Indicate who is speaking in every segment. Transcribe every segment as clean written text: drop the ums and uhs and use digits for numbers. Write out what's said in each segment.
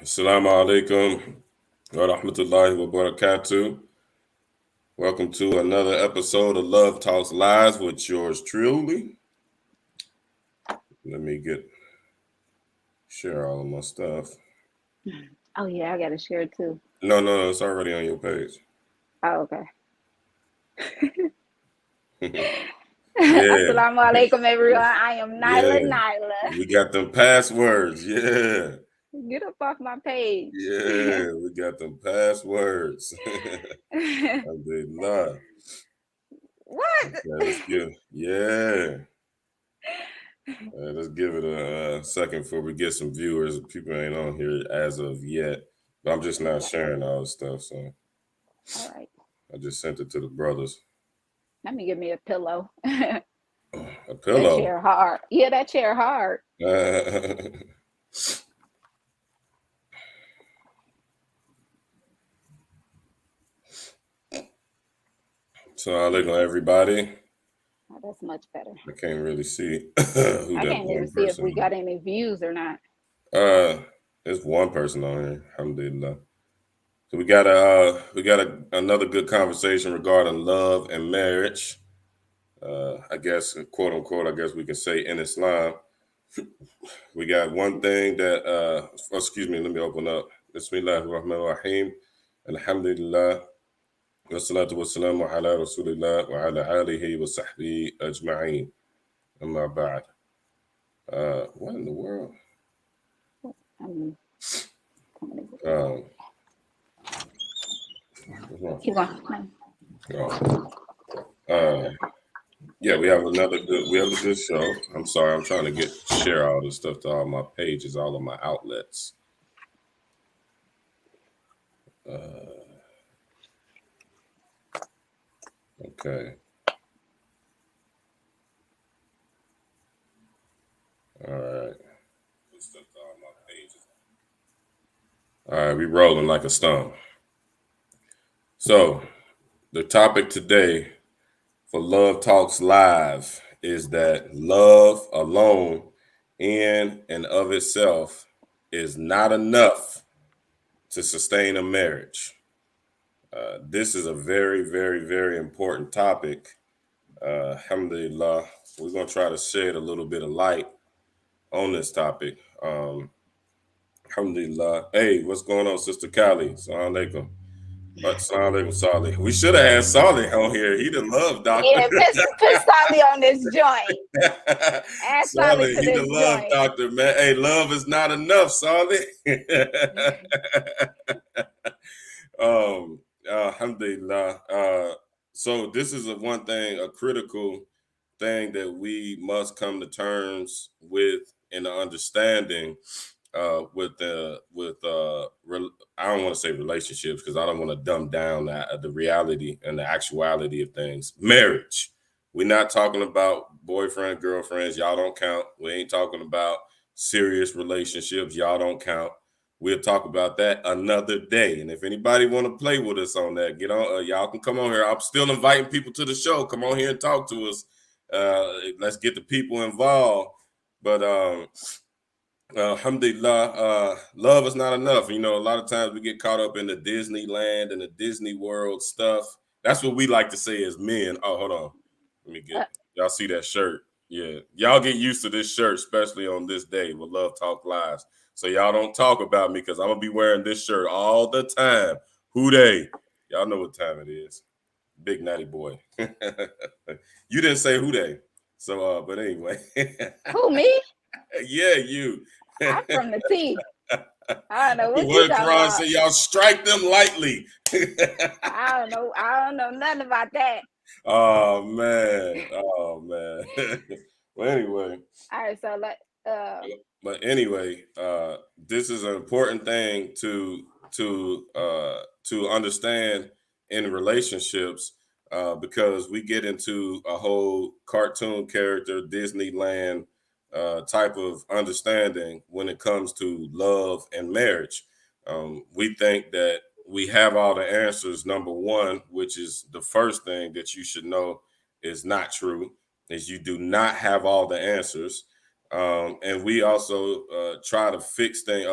Speaker 1: Assalamu alaikum wa rahmatullahi wa barakatuh. Welcome to another episode of Love Talks Lives with yours truly. Let me share all of my stuff.
Speaker 2: Oh yeah, I gotta share it too.
Speaker 1: No, it's already on your page.
Speaker 2: Oh, okay.
Speaker 1: Yeah,
Speaker 2: Assalamu alaikum everyone. I am Nyla
Speaker 1: yeah.
Speaker 2: Nyla.
Speaker 1: We got them passwords. Yeah,
Speaker 2: Get up off my page.
Speaker 1: yeah. We got them passwords. Alhamdulillah.
Speaker 2: What?
Speaker 1: Okay, let's give. Yeah. Let's give it a second before we get some viewers. People ain't on here as of yet, but I'm just not sharing all the stuff. So
Speaker 2: All right.
Speaker 1: I just sent it to the brothers.
Speaker 2: Let me give me a pillow.
Speaker 1: A
Speaker 2: That
Speaker 1: pillow.
Speaker 2: chair hard. Yeah, that chair hard.
Speaker 1: So alaikum everybody.
Speaker 2: Oh, that's much better.
Speaker 1: I can't really see who
Speaker 2: I
Speaker 1: that
Speaker 2: can't even
Speaker 1: one
Speaker 2: see if
Speaker 1: person
Speaker 2: we
Speaker 1: is.
Speaker 2: got any views or not.
Speaker 1: There's one person on here. Alhamdulillah. So we got another good conversation regarding love and marriage. I guess quote unquote. I guess we can say in Islam. We got one thing that, excuse me, let me open up. Bismillahir Rahmanir Rahim. Alhamdulillah. Wassalatu wassalamu ala Rasulillah wa ala alihi wa sahbihi ajma'een. Amma ba'd. What in the world?
Speaker 2: Um,
Speaker 1: Um, what's wrong?
Speaker 2: Keep going.
Speaker 1: Oh. Yeah, we have a good show. I'm sorry, I'm trying to share all this stuff to all my pages, all of my outlets. Okay. All right. All right, we rolling like a stone. So the topic today for Love Talks Live is that love alone in and of itself is not enough to sustain a marriage. This is a very, very, very important topic. Alhamdulillah, we're going to try to shed a little bit of light on this topic. Alhamdulillah. Hey, what's going on, Sister Kali? Assalamu alaikum. Assalamu alaikum, Salih. We should have had Salih on here. He the love doctor.
Speaker 2: Yeah, put Solly on this joint. Add Solly
Speaker 1: Salih,
Speaker 2: to
Speaker 1: he the
Speaker 2: this
Speaker 1: love
Speaker 2: joint.
Speaker 1: doctor, man. Hey, love is not enough, Salih. Alhamdulillah. So this is one thing, a critical thing that we must come to terms with in the understanding I don't want to say relationships because I don't want to dumb down the reality and the actuality of things. Marriage. We're not talking about boyfriend, girlfriends. Y'all don't count. We ain't talking about serious relationships. Y'all don't count. We'll talk about that another day. And if anybody want to play with us on that, get on. Y'all can come on here. I'm still inviting people to the show. Come on here and talk to us. Let's get the people involved. But alhamdulillah, love is not enough. You know, a lot of times we get caught up in the Disneyland and the Disney World stuff. That's what we like to say as men. Oh, hold on. Let me get y'all see that shirt. Yeah. Y'all get used to this shirt, especially on this day with Love Talk Lives. So y'all don't talk about me because I'm gonna be wearing this shirt all the time. Who they? Y'all know what time it is. Big Natty Boy. You didn't say who they. So but anyway.
Speaker 2: Who, me?
Speaker 1: Yeah, you.
Speaker 2: I'm from the T. I don't know what
Speaker 1: What
Speaker 2: you talking
Speaker 1: Quran
Speaker 2: about.
Speaker 1: say? Y'all strike them lightly.
Speaker 2: I don't know. I don't know nothing about that.
Speaker 1: Oh man. Well, anyway.
Speaker 2: All right, so
Speaker 1: But anyway, this is an important thing to understand in relationships because we get into a whole cartoon character Disneyland type of understanding when it comes to love and marriage. We think that we have all the answers. Number one, which is the first thing that you should know is not true, is you do not have all the answers. And we also try to fix things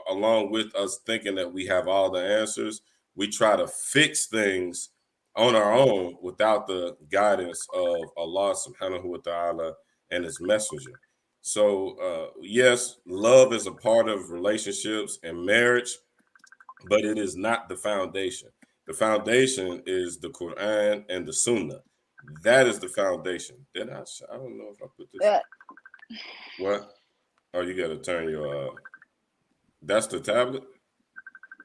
Speaker 1: along with us thinking that we have all the answers. We try to fix things on our own without the guidance of Allah subhanahu wa ta'ala and his messenger. So, yes, love is a part of relationships and marriage, but it is not the foundation. The foundation is the Quran and the Sunnah. That is the foundation. I don't know if I put this.
Speaker 2: Uh,
Speaker 1: What? Oh, you got to turn your. That's the tablet.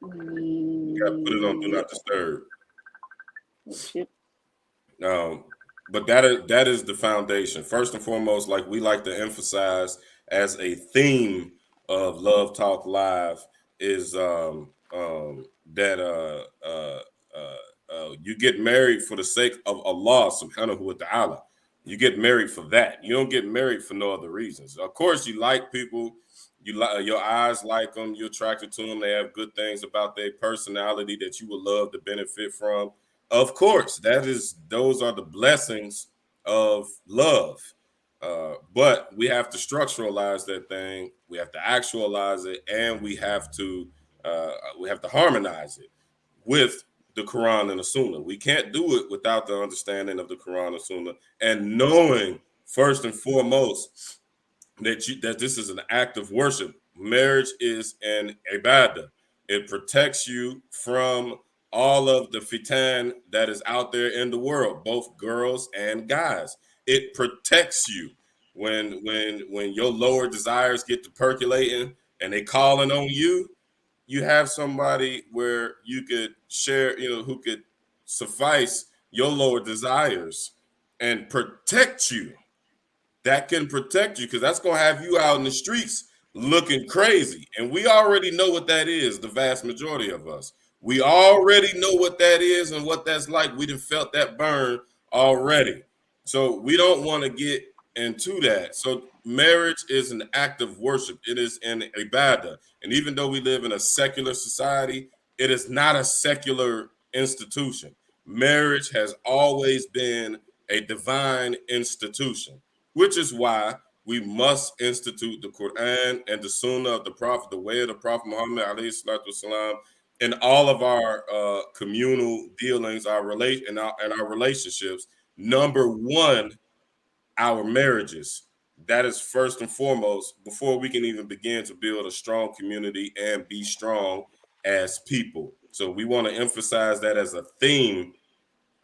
Speaker 1: You got to put it on Do
Speaker 2: yeah.
Speaker 1: Not Disturb.
Speaker 2: Shoot.
Speaker 1: Um, but that is the foundation. First and foremost, like we like to emphasize as a theme of Love Talk Live is that you get married for the sake of Allah subhanahu wa ta'ala. You get married for that. You don't get married for no other reasons. Of course, you like people. You like your eyes like them. You're attracted to them. They have good things about their personality that you would love to benefit from. Of course, those are the blessings of love. But we have to structuralize that thing. We have to actualize it, and we have to harmonize it with the Quran and the Sunnah. We can't do it without the understanding of the Quran and Sunnah and knowing first and foremost that this is an act of worship. Marriage is an ibadah. It protects you from all of the fitan that is out there in the world, both girls and guys. It protects you when your lower desires get to percolating and they calling on you. You have somebody where you could share, who could suffice your lower desires and protect you. That can protect you because that's going to have you out in the streets looking crazy. And we already know what that is, the vast majority of us. We already know what that is and what that's like. We done felt that burn already. So we don't want to get into that. So marriage is an act of worship. It is an ibadah. And even though we live in a secular society, it is not a secular institution. Marriage has always been a divine institution, which is why we must institute the Quran and the Sunnah of the Prophet, the way of the Prophet Muhammad alayhi salatu wasalam, in all of our communal dealings, our relationships. Number one, our marriages. That is first and foremost before we can even begin to build a strong community and be strong as people. So we want to emphasize that as a theme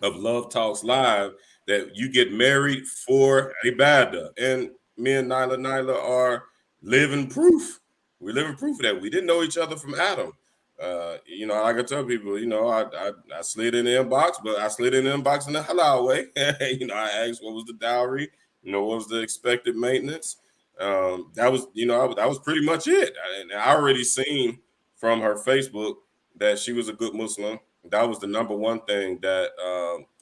Speaker 1: of Love Talks Live, that you get married for ibadah. And me and Nyla are living proof. We're living proof of that. We didn't know each other from Adam. Like I tell people, I slid in the inbox, but I slid in the inbox in the halal way. I asked what was the dowry, what was the expected maintenance. That was pretty much it. And I already seen from her Facebook that she was a good Muslim. That was the number one thing that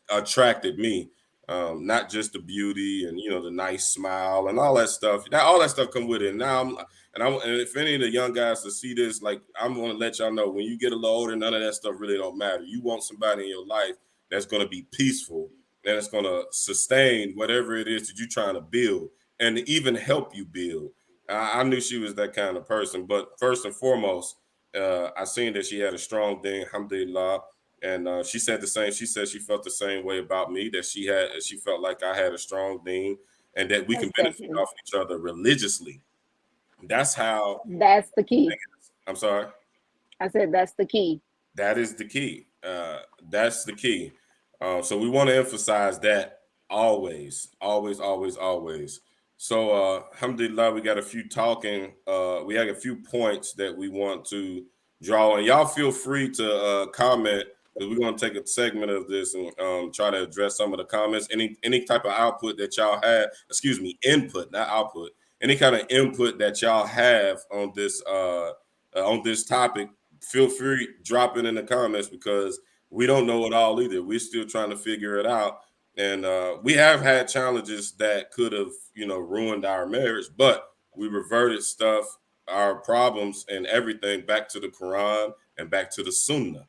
Speaker 1: attracted me. Not just the beauty and the nice smile and all that stuff. All that stuff come with it. Now and if any of the young guys to see this, like I'm going to let y'all know, when you get a little older, none of that stuff really don't matter. You want somebody in your life that's going to be peaceful and it's going to sustain whatever it is that you're trying to build and even help you build. I knew she was that kind of person, but first and foremost, I seen that she had a strong thing, alhamdulillah. And she said the same. She said she felt the same way about me, that she felt like I had a strong thing and that we can
Speaker 2: Most
Speaker 1: benefit
Speaker 2: definitely.
Speaker 1: off each other religiously. That's how.
Speaker 2: That's the key.
Speaker 1: I'm sorry.
Speaker 2: I said that's the key.
Speaker 1: That is the key. That's the key. So we want to emphasize that always, always, always, always. So alhamdulillah, we got a few we have a few points that we want to draw, and y'all feel free to comment, because we're going to take a segment of this and try to address some of the comments. Any type of output that y'all have, excuse me, input, not output. Any kind of input that y'all have on this topic, feel free drop it in the comments, because we don't know it all either. We're still trying to figure it out. And we have had challenges that could have, ruined our marriage, but we reverted our problems and everything back to the Quran and back to the Sunnah.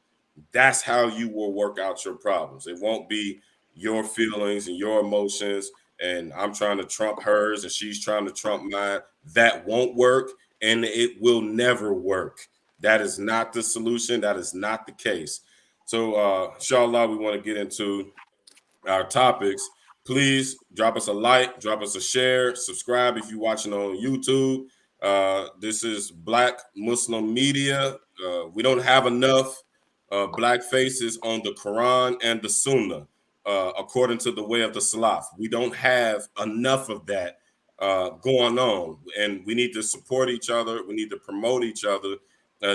Speaker 1: That's how you will work out your problems. It won't be your feelings and your emotions, and I'm trying to trump hers and she's trying to trump mine. that won't work, and it will never work. That is not the solution. That is not the case. So, inshallah, we want to get into our topics. Please drop us a like, drop us a share, subscribe if you're watching on YouTube. This is Black Muslim Media. We don't have enough black faces on the Quran and the Sunnah, according to the way of the Salaf. We don't have enough of that going on, and we need to support each other. We need to promote each other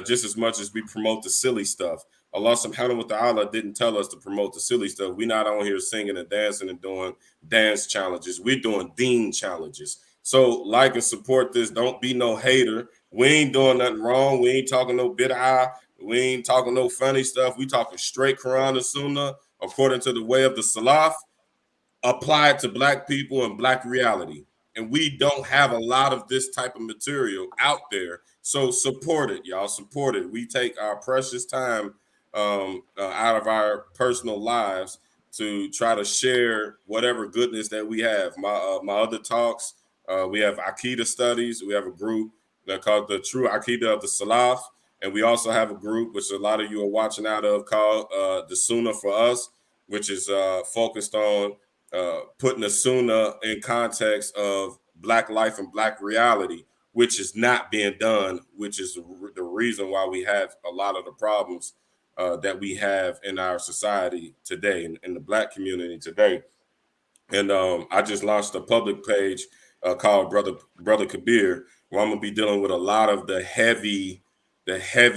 Speaker 1: just as much as we promote the silly stuff. Allah subhanahu wa ta'ala didn't tell us to promote the silly stuff. We're not on here singing and dancing and doing dance challenges. We're doing deen challenges. So like and support this. Don't be no hater. We ain't doing nothing wrong. We ain't talking no bid'ah. We ain't talking no funny stuff. We talking straight Quran and Sunnah according to the way of the Salaf, applied to black people and black reality. And we don't have a lot of this type of material out there. So support it, y'all. Support it. We take our precious time out of our personal lives to try to share whatever goodness that we have. My other talks, we have Akida studies. We have a group that called the True Akida of the Salaf. And we also have a group, which a lot of you are watching out of, called the Sunnah for Us, which is focused on putting the Sunnah in context of black life and black reality, which is not being done, which is the reason why we have a lot of the problems that we have in our society today, in the black community today. And I just launched a public page called Brother Kabir, where I'm gonna be dealing with a lot of the heavy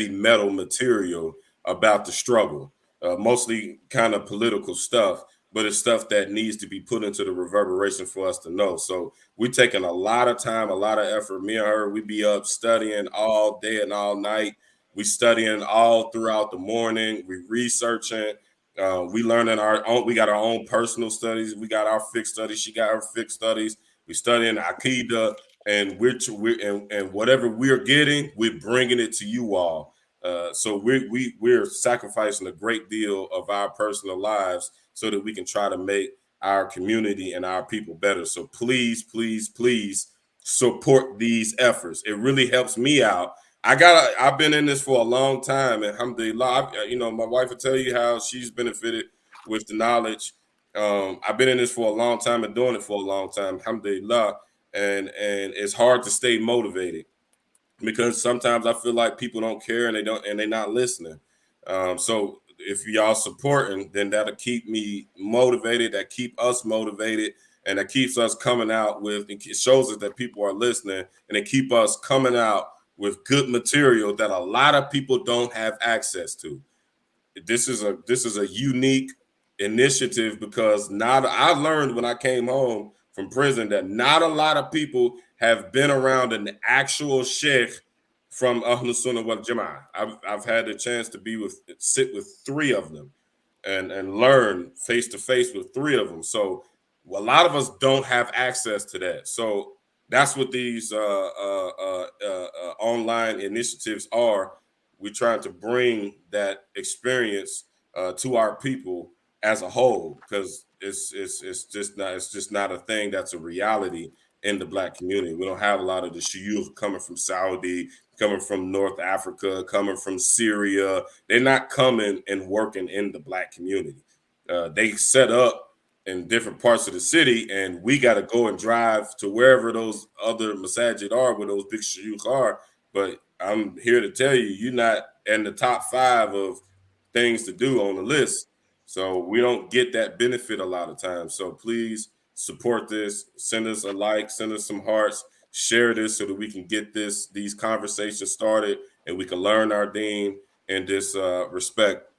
Speaker 1: metal material about the struggle, mostly kind of political stuff, but it's stuff that needs to be put into the reverberation for us to know. So we're taking a lot of time, a lot of effort. Me and her, we be up studying all day and all night. We studying all throughout the morning. We researching. We learning our own. We got our own personal studies. We got our fixed studies. She got her fixed studies. We studying Akida, and and whatever we're getting, we're bringing it to you all. So we're sacrificing a great deal of our personal lives so that we can try to make our community and our people better. So please, please, please support these efforts. It really helps me out. I've been in this for a long time, and alhamdulillah, my wife will tell you how she's benefited with the knowledge. I've been in this for a long time and doing it for a long time, alhamdulillah, and it's hard to stay motivated because sometimes I feel like people don't care and they're not listening. So if y'all supporting, then that'll keep me motivated. That keep us motivated, and that keeps us coming out with. It shows us that people are listening, and it keep us coming out with good material that a lot of people don't have access to. This is a unique initiative because not I learned when I came home from prison that not a lot of people have been around an actual sheikh from Ahlus Sunnah wal Jama'ah. I've had the chance to sit with three of them and learn face to face with three of them. So a lot of us don't have access to that. So that's what these online initiatives are. We're trying to bring that experience to our people as a whole because it's just not a thing that's a reality in the black community. We don't have a lot of the shuyukh coming from Saudi, coming from North Africa, coming from Syria. They're not coming and working in the black community. They set up in different parts of the city, and we got to go and drive to wherever those other masajid are, where those big shuyukh are. But I'm here to tell you, you're not in the top 5 of things to do on the list. So we don't get that benefit a lot of times. So please support this. Send us a like, send us some hearts, share this so that we can get these conversations started and we can learn our deen in this respect.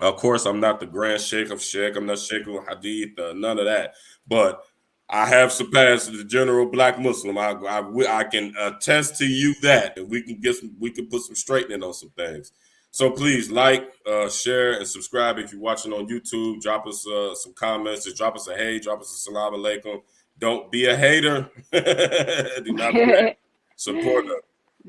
Speaker 1: Of course, I'm not the grand sheikh of sheikh. I'm not sheikh of hadith, none of that. But I have surpassed the general black Muslim. I can attest to you that, and we can put some straightening on some things. So please like, share, and subscribe if you're watching on YouTube. Drop us some comments. Just drop us a hey, drop us a salam alaikum. Don't be a hater. Do not be a hater. Support us.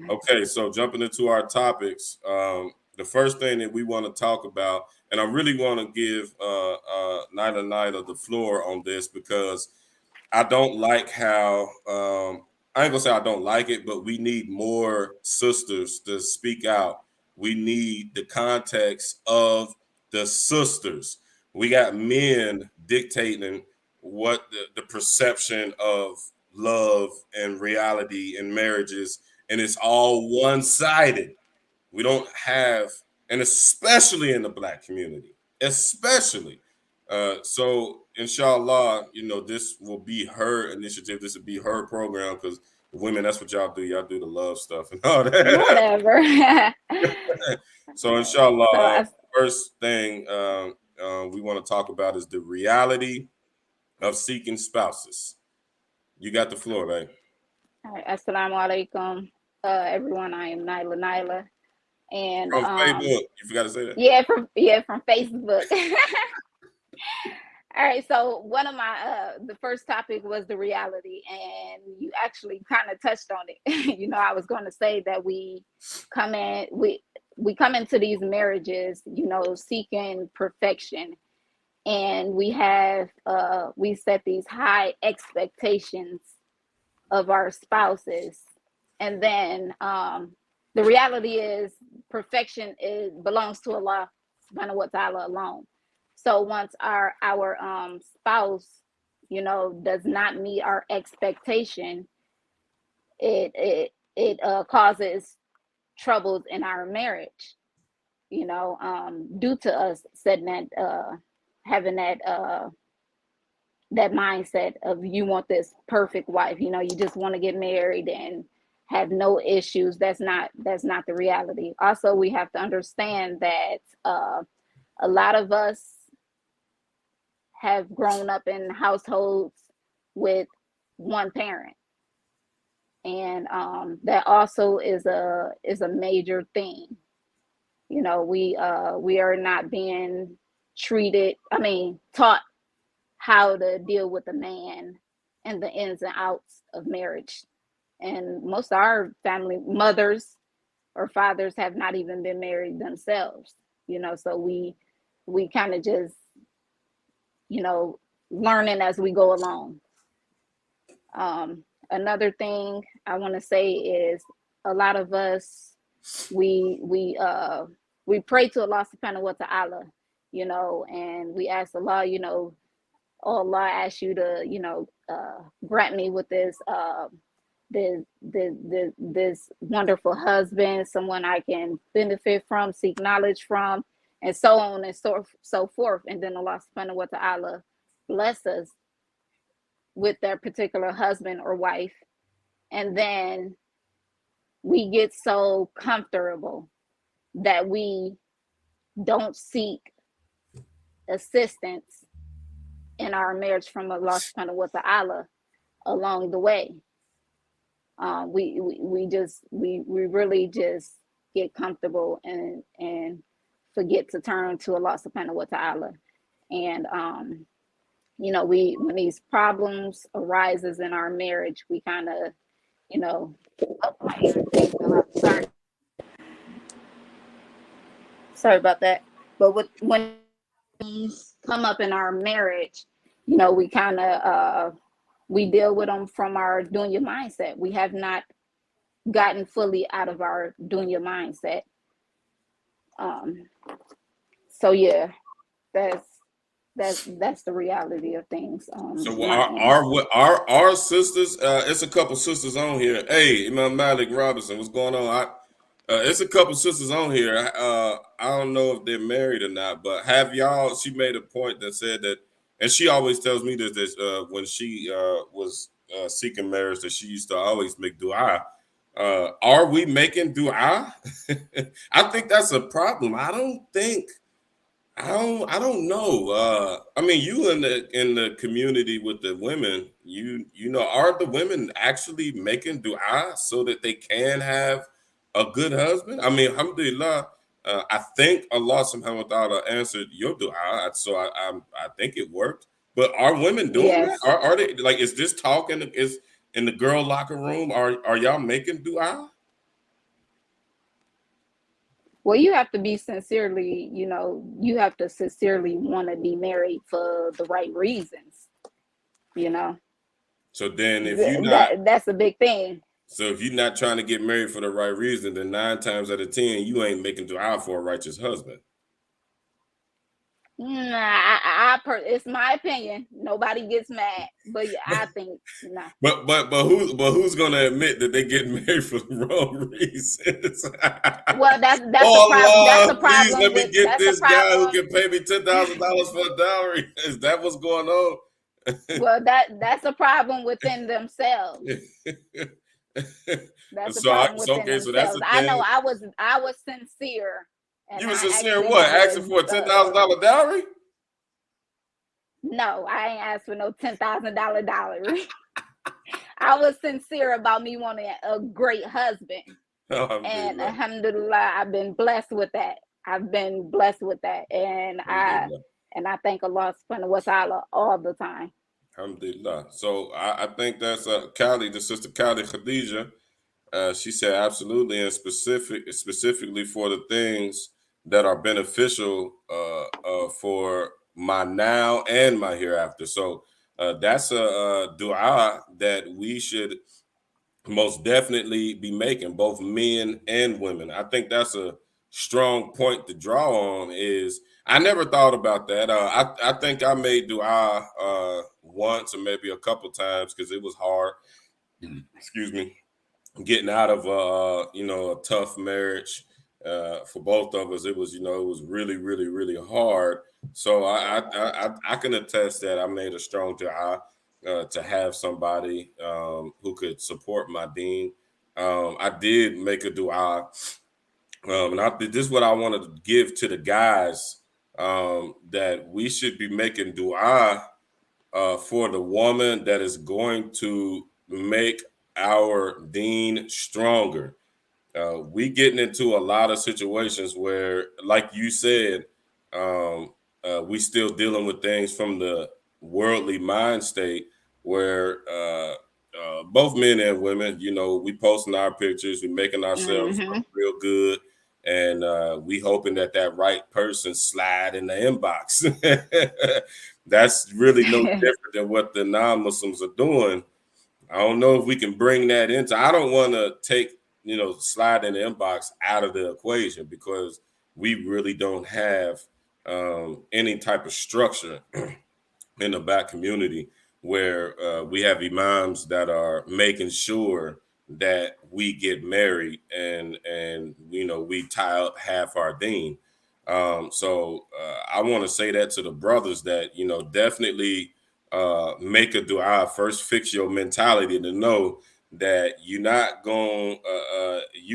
Speaker 1: Okay, so jumping into our topics, the first thing that we want to talk about, and I really want to give Nyla the floor on this because I don't like how I ain't gonna say I don't like it, but we need more sisters to speak out. We need the context of the sisters. We got men dictating what the perception of love and reality in marriages, and it's all one-sided. We don't have, and especially in the black community, especially. So inshallah, this will be her initiative. This will be her program because women, that's what y'all do. Y'all do the love stuff and all that.
Speaker 2: Whatever.
Speaker 1: So inshallah,
Speaker 2: So
Speaker 1: first thing we want to talk about is the reality of seeking spouses. You got the floor, man.
Speaker 2: all right, assalamu alaikum, everyone. I am Nyla, and
Speaker 1: From Facebook, you forgot to say that.
Speaker 2: from Facebook. All right, so one of my the first topic was the reality, and you actually kind of touched on it. I was going to say that come in we come into these marriages, seeking perfection, and we set these high expectations of our spouses, and then the reality is perfection belongs to Allah subhanahu wa ta'ala alone. So once our spouse, does not meet our expectation, it causes troubles in our marriage, due to us setting having that mindset of you want this perfect wife, you just want to get married and have no issues. That's not the reality. Also, we have to understand that a lot of us have grown up in households with one parent, and that also is a major thing. We are not being taught how to deal with a man and the ins and outs of marriage. And most of our family mothers or fathers have not even been married themselves, so we kind of just, learning as we go along. Another thing I want to say is a lot of us, we pray to Allah subhanahu wa ta'ala, and we ask Allah, oh Allah, I ask you to, grant me with this wonderful husband, someone I can benefit from, seek knowledge from, and so on and so forth. And then Allah subhanahu wa ta'ala bless us with that particular husband or wife. And then we get so comfortable that we don't seek assistance in our marriage from Allah subhanahu wa ta'ala along the way. We really just get comfortable and forget to turn to Allah subhanahu wa ta'ala. And when these problems arises in our marriage, we kind of, sorry about that. But when things come up in our marriage, we kind of we deal with them from our dunya mindset. We have not gotten fully out of our dunya mindset. So yeah, that's the reality of things.
Speaker 1: So our sisters, it's a couple sisters on here. Hey, Imam Malik Robinson, what's going on? It's a couple sisters on here. I don't know if they're married or not, but have y'all? She made a point that said that, and she always tells me this when she was seeking marriage, that she used to always make du'a. Are we making du'a? I think that's a problem. I don't know. I mean, you in the community with the women, are the women actually making du'a so that they can have a good husband? I mean, alhamdulillah, I think Allah subhanahu wa ta'ala answered your du'a, so I think it worked. But are women doing that? Are they, like, is this talking is in the girl locker room? Are y'all making du'a?
Speaker 2: Well, you have to be sincerely, you have to sincerely want to be married for the right reasons,
Speaker 1: So then if you're not
Speaker 2: That's a big thing.
Speaker 1: so if you're not trying to get married for the right reason, then 9 times out of 10 you ain't making dua for a righteous husband.
Speaker 2: Nah, it's my opinion. Nobody gets mad, but yeah, I think no.
Speaker 1: But who's gonna admit that they get married for the wrong reasons?
Speaker 2: Well, that's a
Speaker 1: Oh
Speaker 2: problem. That's a
Speaker 1: Lord, please
Speaker 2: problem
Speaker 1: let me
Speaker 2: with
Speaker 1: get
Speaker 2: that's a
Speaker 1: this guy who
Speaker 2: problem.
Speaker 1: can pay me $10,000 for a dowry. Is that what's going on?
Speaker 2: Well, that's a problem within themselves. That's a problem within
Speaker 1: Okay, so that's
Speaker 2: themselves.
Speaker 1: the
Speaker 2: I know
Speaker 1: thing.
Speaker 2: I was sincere, and
Speaker 1: You were
Speaker 2: I
Speaker 1: sincere in
Speaker 2: actually
Speaker 1: what?
Speaker 2: had
Speaker 1: Asking for a $10,000 dowry?
Speaker 2: no, I ain't asked for no $10,000 dowry. I was sincere about me wanting a great husband, and
Speaker 1: Alhamdulillah.
Speaker 2: alhamdulillah, I've been blessed with that. I've been blessed with that, and
Speaker 1: Alhamdulillah.
Speaker 2: I thank Allah subhanahu wa ta'ala all the time.
Speaker 1: Alhamdulillah. So I think that's Kali, the sister Kali Khadija. She said absolutely, and specifically for the things that are beneficial for my now and my hereafter. So that's a dua that we should most definitely be making, both men and women. I think that's a strong point to draw on. Is I never thought about that. I think I made dua once or maybe a couple times because it was hard. Excuse me, getting out of a tough marriage for both of us. It was it was really really hard. So I can attest that I made a strong dua to have somebody who could support my deen. I did make a dua, and this is what I wanted to give to the guys, that we should be making dua for the woman that is going to make our deen stronger. We getting into a lot of situations where, like you said, we still dealing with things from the worldly mind state where both men and women, we posting our pictures, we making ourselves look
Speaker 2: Mm-hmm.
Speaker 1: real good, and we hoping that right person slide in the inbox. That's really no different than what the non-Muslims are doing. I don't know if we can bring that into. I don't want to take slide in the inbox out of the equation because we really don't have any type of structure in the black community where we have imams that are making sure that we get married and we tie up half our deen. So I want to say that to the brothers that definitely make a dua first. Fix your mentality to know that you're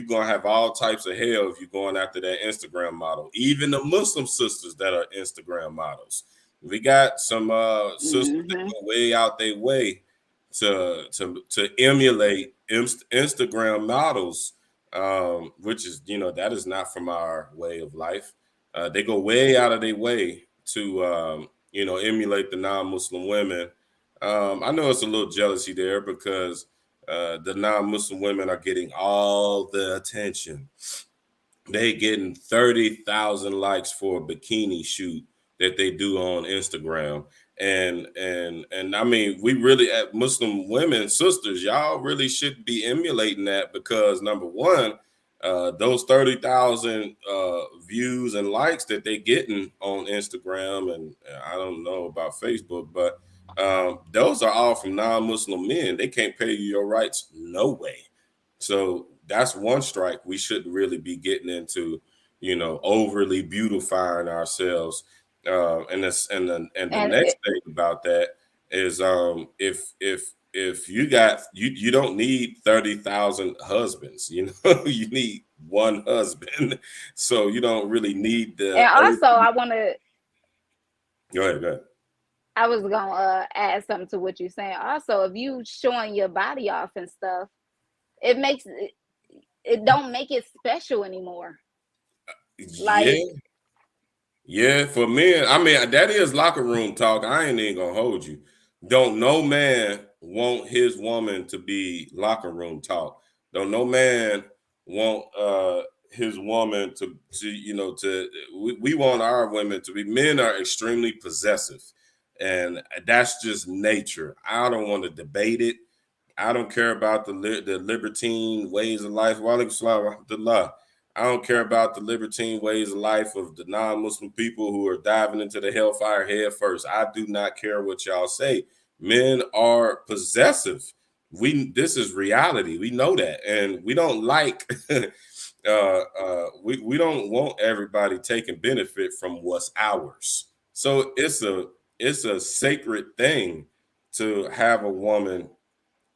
Speaker 1: gonna have all types of hell if you're going after that Instagram model. Even the Muslim sisters that are Instagram models, we got some sisters that
Speaker 2: Mm-hmm.
Speaker 1: go way out their way to emulate Instagram models, which is that is not from our way of life. They go way out of their way to emulate the non-Muslim women. I know it's a little jealousy there because the non-Muslim women are getting all the attention. They getting 30,000 likes for a bikini shoot that they do on Instagram. And I mean, we really, at Muslim women, sisters, y'all really should be emulating that because number one, those 30,000 views and likes that they getting on Instagram, and I don't know about Facebook, but those are all from non-Muslim men. They can't pay you your rights, no way. So that's one strike. We shouldn't really be getting into, overly beautifying ourselves. And the
Speaker 2: And
Speaker 1: next thing about that is, if you don't need 30,000 husbands. You need one husband. So you don't really need the
Speaker 2: and
Speaker 1: thirty.
Speaker 2: also I want to.
Speaker 1: Go ahead. Go ahead.
Speaker 2: I was gonna add something to what you're saying. Also, if you showing your body off and stuff, it makes it don't make it special anymore.
Speaker 1: Yeah.
Speaker 2: Like,
Speaker 1: Yeah, for men, I mean that is locker room talk. I ain't even gonna hold you. Don't no man want his woman to be locker room talk. Don't no man want his woman to we want our women to be. Men are extremely possessive, and that's just nature. I don't want to debate it. I don't care about the libertine ways of life. Walaikum salam wa rahmatullah. I don't care about the libertine ways of life of the non-Muslim people who are diving into the hellfire head first. I do not care what y'all say. Men are possessive. This is reality. We know that, and we don't like. We don't want everybody taking benefit from what's ours. So it's a sacred thing to have a woman.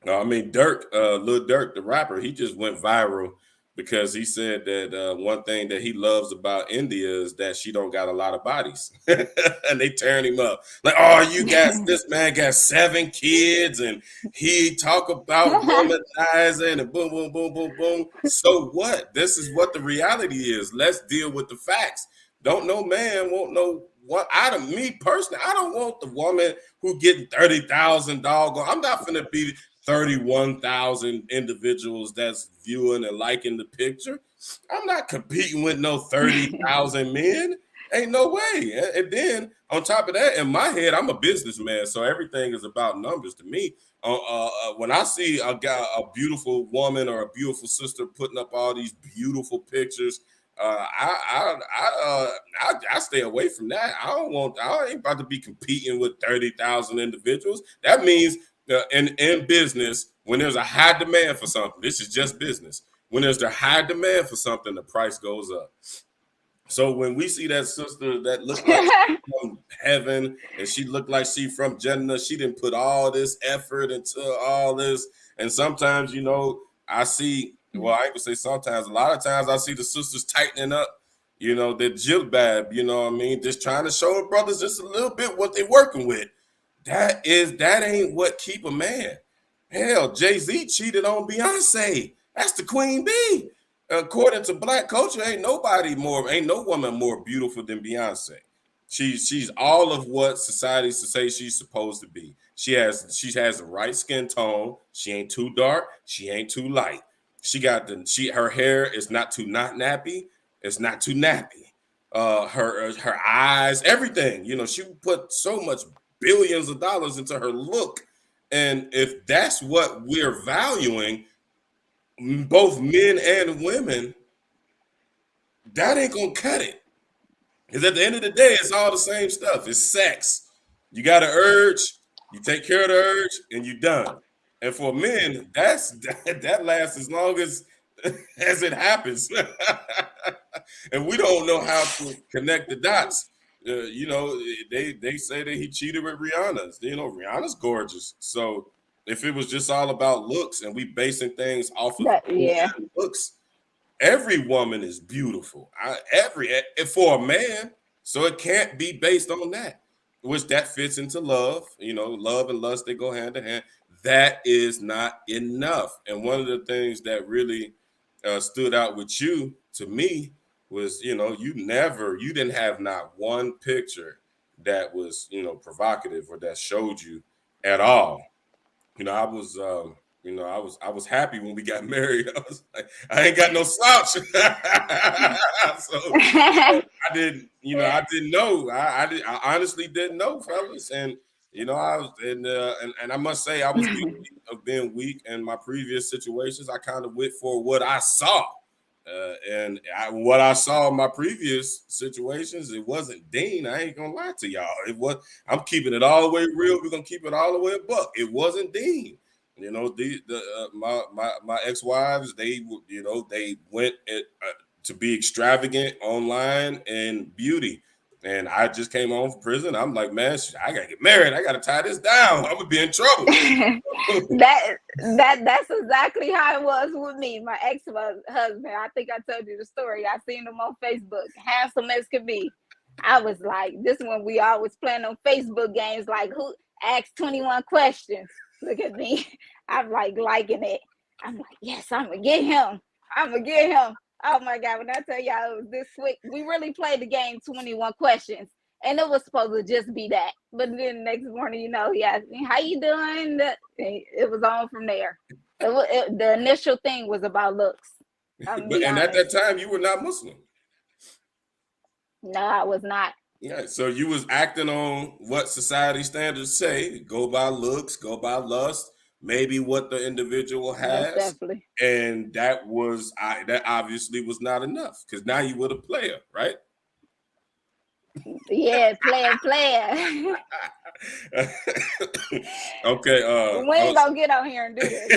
Speaker 1: I mean, Lil Durk, the rapper, he just went viral because he said that one thing that he loves about India is that she don't got a lot of bodies, and they tearing him up like, "Oh, you got this man got 7 kids, and he talk about womanizing and boom, boom, boom, boom, boom." So what? This is what the reality is. Let's deal with the facts. Don't no man won't know what out of me personally. I don't want the woman who getting 30,000 doggone. I'm not gonna be 31,000 individuals that's viewing and liking the picture. I'm not competing with no 30,000 men. Ain't no way. And then on top of that, in my head, I'm a businessman, so everything is about numbers to me. When I see a beautiful woman or a beautiful sister putting up all these beautiful pictures, I stay away from that. I ain't about to be competing with 30,000 individuals. That means in business, when there's a high demand for something, this is just business. When there's a high demand for something, the price goes up. So when we see that sister that looked like she from heaven and she looked like she from Jannah, she didn't put all this effort into all this. And sometimes, I see, well, I ain't gonna say sometimes, a lot of times I see the sisters tightening up, their jilbab, you know what I mean? Just trying to show her brothers just a little bit what they're working with. That ain't what keep a man. Hell, Jay-Z cheated on Beyonce. That's the queen bee. According to black culture, ain't no woman more beautiful than Beyonce. She's all of what society say she's supposed to be. She has the right skin tone. She ain't too dark. She ain't too light. Her hair is not too not nappy. It's not too nappy. Her eyes, everything. She put so much billions of dollars into her look. And if that's what we're valuing, both men and women, that ain't gonna cut it. Because at the end of the day, it's all the same stuff. It's sex. You got an urge, you take care of the urge, and you're done. And for men, that lasts as long as it happens. And we don't know how to connect the dots. They say that he cheated with Rihanna. Rihanna's gorgeous. So if it was just all about looks and we basing things off of
Speaker 2: Yeah.
Speaker 1: looks, every woman is beautiful. For a man, so it can't be based on that. Which that fits into love. Love and lust, they go hand in hand. That is not enough. And one of the things that really stood out with you to me was, you didn't have not one picture that was, provocative or that showed you at all. I was, I was happy when we got married. I was like, I ain't got no slouch. So I didn't know. I honestly didn't know, fellas. And I was, and I must say, I was guilty of being weak in my previous situations. I kind of went for what I saw. What I saw in my previous situations, it wasn't Dean. I ain't gonna lie to y'all. It was. I'm keeping it all the way real. We're gonna keep it all the way a buck. It wasn't Dean. My ex-wives, they went to be extravagant online and beauty. And I just came home from prison. I'm like, man, I gotta get married. I gotta tie this down. I'm gonna be in trouble.
Speaker 2: That's exactly how it was with me. My ex-husband, I think I told you the story. I seen him on Facebook, handsome as could be. I was like, this one we always playing on Facebook games, like who asked 21 questions. Look at me. I'm like liking it. I'm like, yes, I'm gonna get him. I'm gonna get him. Oh my God, when I tell y'all it was this quick, we really played the game 21 questions. And it was supposed to just be that. But then the next morning, he asked me, how you doing? It was on from there. The initial thing was about looks.
Speaker 1: And at that time, you were not Muslim.
Speaker 2: No, I was not.
Speaker 1: Yeah, so you was acting on what society standards say, go by looks, go by lust, maybe what the individual
Speaker 2: Most
Speaker 1: has,
Speaker 2: definitely.
Speaker 1: and that obviously was not enough because now you were a player, right?
Speaker 2: Yeah, player.
Speaker 1: Okay,
Speaker 2: We ain't gonna get on here and do this.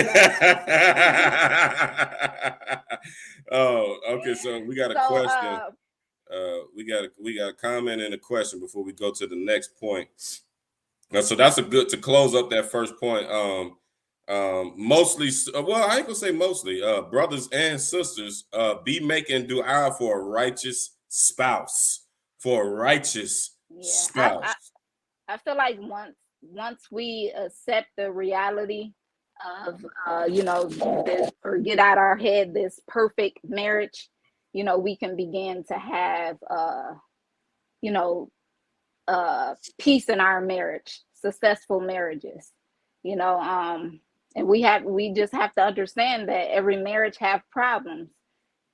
Speaker 2: So,
Speaker 1: oh, okay, so we got a
Speaker 2: so
Speaker 1: question. We got a comment and a question before we go to the next point. So that's a good to close up that first point. Mostly, well, I ain't gonna say mostly. Brothers and sisters, be making dua for a righteous spouse. For a righteous
Speaker 2: yeah,
Speaker 1: spouse.
Speaker 2: I feel like once we accept the reality of this, or get out our head this perfect marriage, we can begin to have you know peace in our marriage, successful marriages, and we just have to understand that every marriage have problems,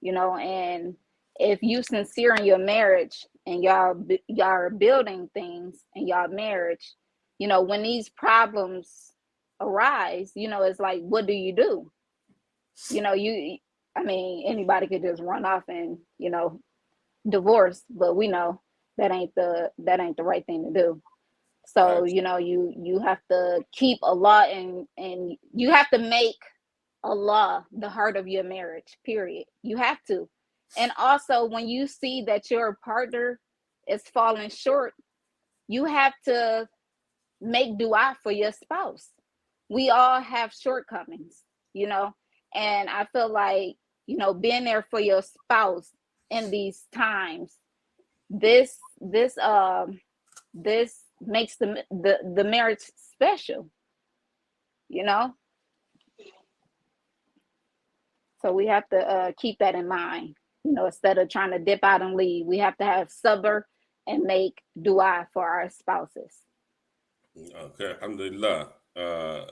Speaker 2: and if you sincere in your marriage and y'all are building things in y'all marriage, when these problems arise, it's like, what do you do? You I mean, anybody could just run off and divorce, but we know that ain't the right thing to do. So
Speaker 1: Facts.
Speaker 2: you have to keep Allah, and you have to make Allah the heart of your marriage, period. You have to. And also, when you see that your partner is falling short, you have to make dua for your spouse. We all have shortcomings, you know, and I feel like, being there for your spouse in these times, this makes the marriage special, you know. So we have to keep that in mind. Instead of trying to dip out and leave, we have to have sabr and make dua for our spouses.
Speaker 1: Okay, alhamdulillah. Uh,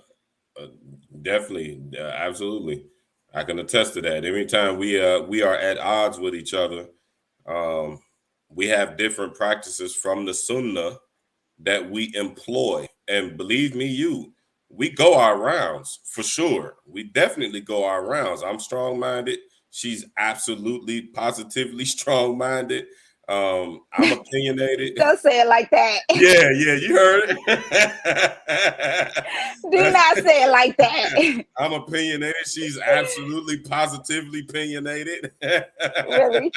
Speaker 1: Definitely, absolutely. I can attest to that. Anytime we are at odds with each other, um, we have different practices from the Sunnah that we employ. And believe me, we go our rounds for sure. We definitely go our rounds. I'm strong minded. She's absolutely, positively strong minded. I'm opinionated.
Speaker 2: Don't say it like that.
Speaker 1: Yeah, yeah, you heard it.
Speaker 2: Do not say it like that.
Speaker 1: I'm opinionated. She's absolutely positively opinionated.
Speaker 2: Really.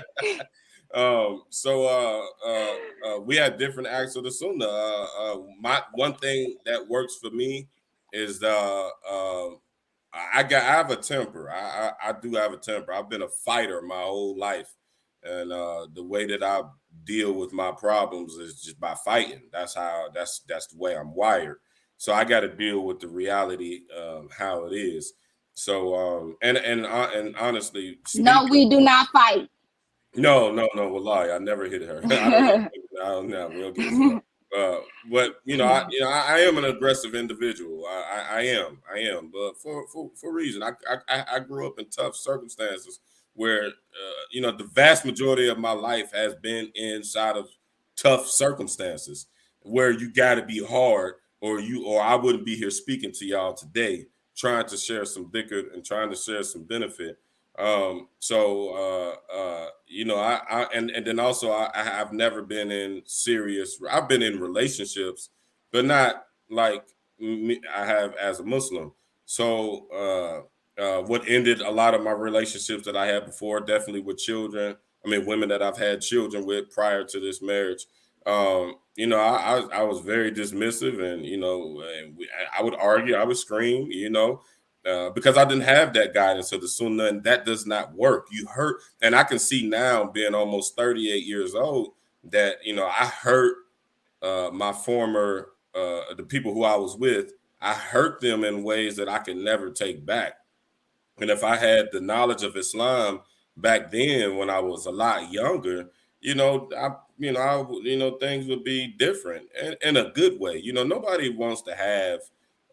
Speaker 1: We had different acts of the sunnah. My one thing that works for me is I have a temper. I do have a temper. I've been a fighter my whole life, and the way that I deal with my problems is just by fighting. That's the way I'm wired. So I got to deal with the reality how it is. So and honestly,
Speaker 2: No,
Speaker 1: speaking.
Speaker 2: we do not fight.
Speaker 1: No, no, no. Wallahi, I never hit her. I don't know. I don't know. We'll get to that. But I am an aggressive individual. I am. But for a reason. I grew up in tough circumstances where the vast majority of my life has been inside of tough circumstances where you got to be hard, or I wouldn't be here speaking to y'all today, trying to share some dhikr and trying to share some benefit. And then also I have never been in serious. I've been in relationships, but not like I have as a Muslim. So what ended a lot of my relationships that I had before, definitely with children. I mean, women that I've had children with prior to this marriage. I was very dismissive, and I would argue, I would scream, because I didn't have that guidance of the Sunnah, and that does not work. You hurt, and I can see now, being almost 38 years old, that I hurt my former the people who I was with. I hurt them in ways that I can never take back. And if I had the knowledge of Islam back then when I was a lot younger, things would be different and in a good way. Nobody wants to have,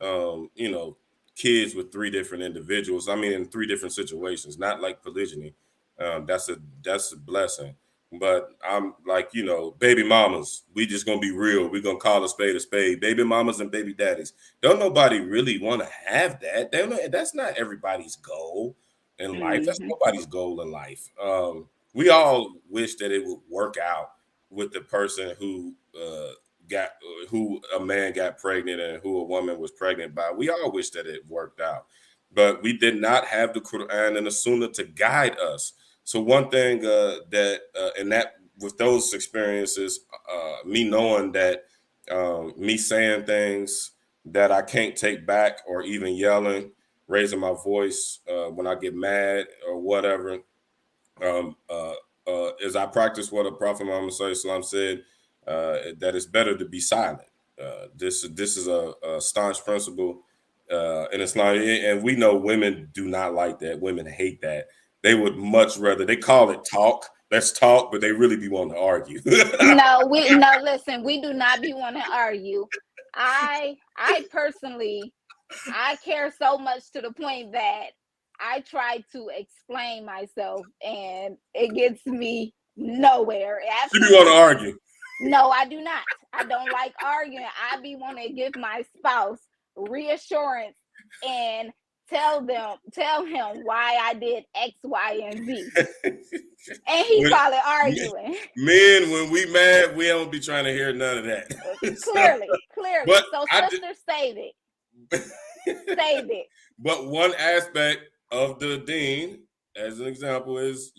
Speaker 1: um, you know, kids with three different individuals. I mean, in three different situations, not like polygyny. That's a blessing. But I'm like, baby mamas, we just gonna be real. We're gonna call a spade a spade. Baby mamas and baby daddies. Don't nobody really want to have that. That's not everybody's goal in life. That's
Speaker 2: Hmm.
Speaker 1: nobody's goal in life. We all wish that it would work out with the person got who a man got pregnant and who a woman was pregnant by. We all wish that it worked out, but we did not have the Quran and the Sunnah to guide us. So one thing and that with those experiences, me knowing that, me saying things that I can't take back, or even yelling, raising my voice when I get mad or whatever, as I practice what the Prophet Muhammad SAW said, that it's better to be silent. This is a staunch principle in Islam, and we know women do not like that. Women hate that. They would much rather, they call it talk. Let's talk, but they really be wanting to argue.
Speaker 2: No, listen, we do not be wanting to argue. I personally, I care so much to the point that I try to explain myself and it gets me nowhere.
Speaker 1: She be want to
Speaker 2: Absolutely.
Speaker 1: argue.
Speaker 2: No, I do not. I don't like arguing. I be want to give my spouse reassurance and tell him why I did X, Y, and Z. And he
Speaker 1: when,
Speaker 2: call it arguing.
Speaker 1: Men, when we mad, we don't be trying to hear none of that. So,
Speaker 2: Clearly.
Speaker 1: but
Speaker 2: So
Speaker 1: I
Speaker 2: sister, save it.
Speaker 1: did.
Speaker 2: Save it.
Speaker 1: But one aspect of the dean, as an example, is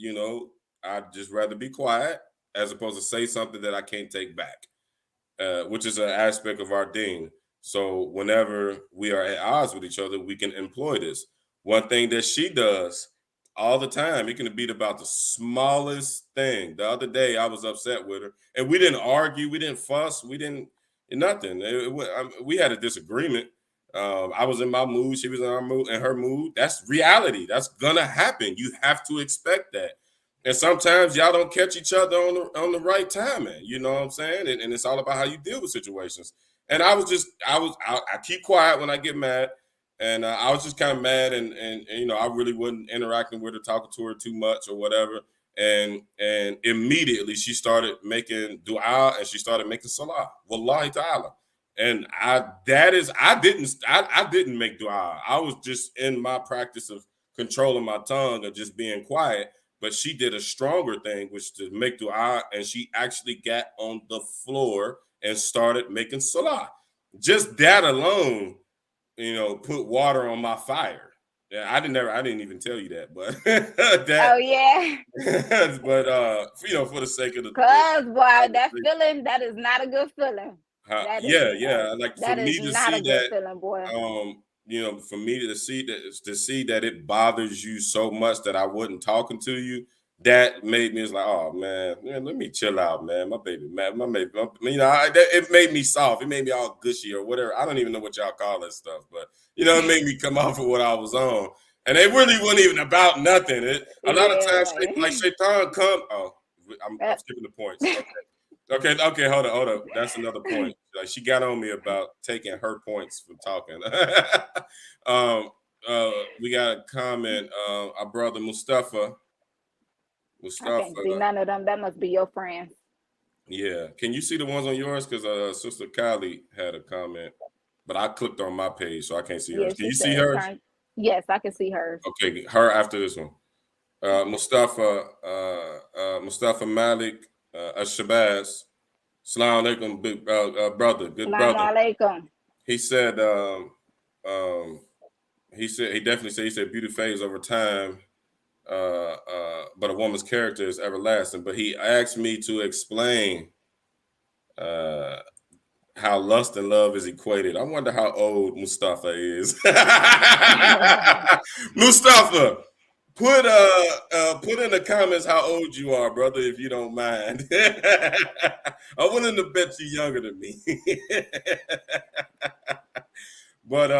Speaker 1: I'd just rather be quiet as opposed to say something that I can't take back, which is an aspect of our dean. So whenever we are at odds with each other, we can employ this. One thing that she does all the time, it can be about the smallest thing. The other day, I was upset with her, and we didn't argue, we didn't fuss, we didn't nothing. We had a disagreement. I was in my mood, she was in her mood. That's reality. That's gonna happen. You have to expect that. And sometimes y'all don't catch each other on the right timing. You know what I'm saying? And it's all about how you deal with situations. And I keep quiet when I get mad, and I was just kind of mad, and I really wasn't interacting with her, talking to her too much or whatever. And immediately she started making dua, and she started making salah, wallahi ta'ala. And I didn't make dua. I was just in my practice of controlling my tongue and just being quiet. But she did a stronger thing, which to make dua, and she actually got on the floor and started making salah. Just that alone, put water on my fire. Yeah, I didn't even tell you that, but
Speaker 2: Oh
Speaker 1: that,
Speaker 2: yeah.
Speaker 1: but for the sake of
Speaker 2: Cause boy, that
Speaker 1: conversation,
Speaker 2: feeling, that is not a good feeling. That is
Speaker 1: yeah, like for
Speaker 2: that is
Speaker 1: me to
Speaker 2: not
Speaker 1: see
Speaker 2: a good
Speaker 1: that,
Speaker 2: feeling, boy.
Speaker 1: for me to see that it bothers you so much that I wasn't talking to you, that made me, it's like, oh man, let me chill out, man. My baby, it made me soft. It made me all gushy or whatever. I don't even know what y'all call that stuff, but it made me come off of what I was on. And it really wasn't even about nothing. A lot of
Speaker 2: Yeah,
Speaker 1: times, like
Speaker 2: right.
Speaker 1: shaitan come. Oh, I'm skipping the points. Okay, hold up. That's another point. Like, she got on me about taking her points for talking. um, we got a comment. Our brother Mustafa.
Speaker 2: I can't
Speaker 1: Mustafa.
Speaker 2: see none of them. That must be your friends.
Speaker 1: Yeah. Can you see the ones on yours? Because Sister Kylie had a comment, but I clicked on my page, so I can't see
Speaker 2: Yeah,
Speaker 1: hers. Can
Speaker 2: she
Speaker 1: you see
Speaker 2: said
Speaker 1: hers?
Speaker 2: turn. Yes, I can see hers.
Speaker 1: Okay, her after this one. Mustafa Malik Shabazz. Salam alaikum, big brother, good
Speaker 2: Salaam
Speaker 1: brother.
Speaker 2: alaikum.
Speaker 1: He said, um, he definitely said, he said beauty fades over time, but a woman's character is everlasting. But he asked me to explain uh, how lust and love is equated. I wonder how old Mustafa is. Mustafa, put in the comments how old you are, brother, if you don't mind. I'm willing to bet you're younger than me. But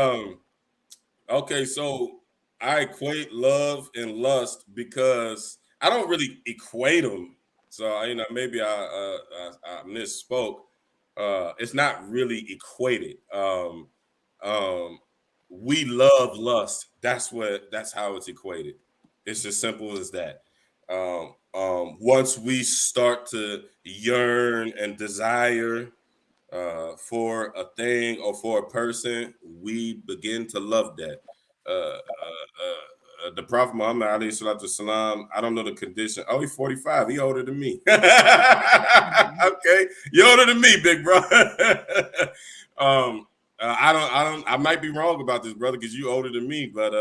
Speaker 1: okay, so I equate love and lust because I don't really equate them. So maybe I misspoke. It's not really equated. Um, we love lust. That's how it's equated. It's as simple as that. once we start to yearn and desire for a thing or for a person, we begin to love that. The Prophet Muhammad alayhi salatu salam, I don't know the condition. Oh, he's 45. He older than me. Okay, you older than me, big bro. I might be wrong about this, brother, because you older than me. But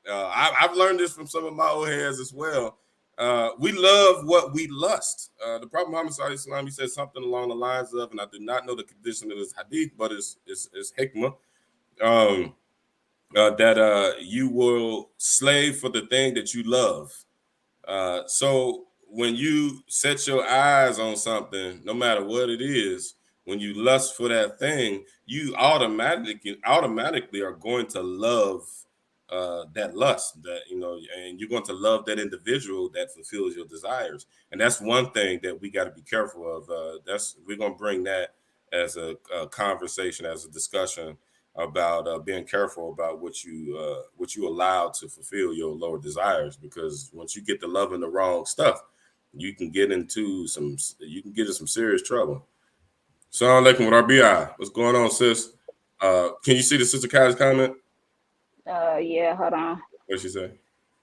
Speaker 1: I've learned this from some of my old heads as well. We love what we lust. The Prophet Muhammad sallallahu alaihi wasallam, he said something along the lines of, and I do not know the condition of this hadith, but it's hikmah. Um, that you will slave for the thing that you love. So when you set your eyes on something, no matter what it is, when you lust for that thing, you automatically are going to love that lust, that and you're going to love that individual that fulfills your desires. And that's one thing that we got to be careful of. That's we're going to bring that as a conversation, as a discussion about being careful about what you allow to fulfill your lower desires, because once you get to loving the wrong stuff, you can get in some serious trouble. Assalamu alaikum with RBI. What's going on, sis? Can you see the sister Kai's comment?
Speaker 2: Yeah, hold on.
Speaker 1: What she say?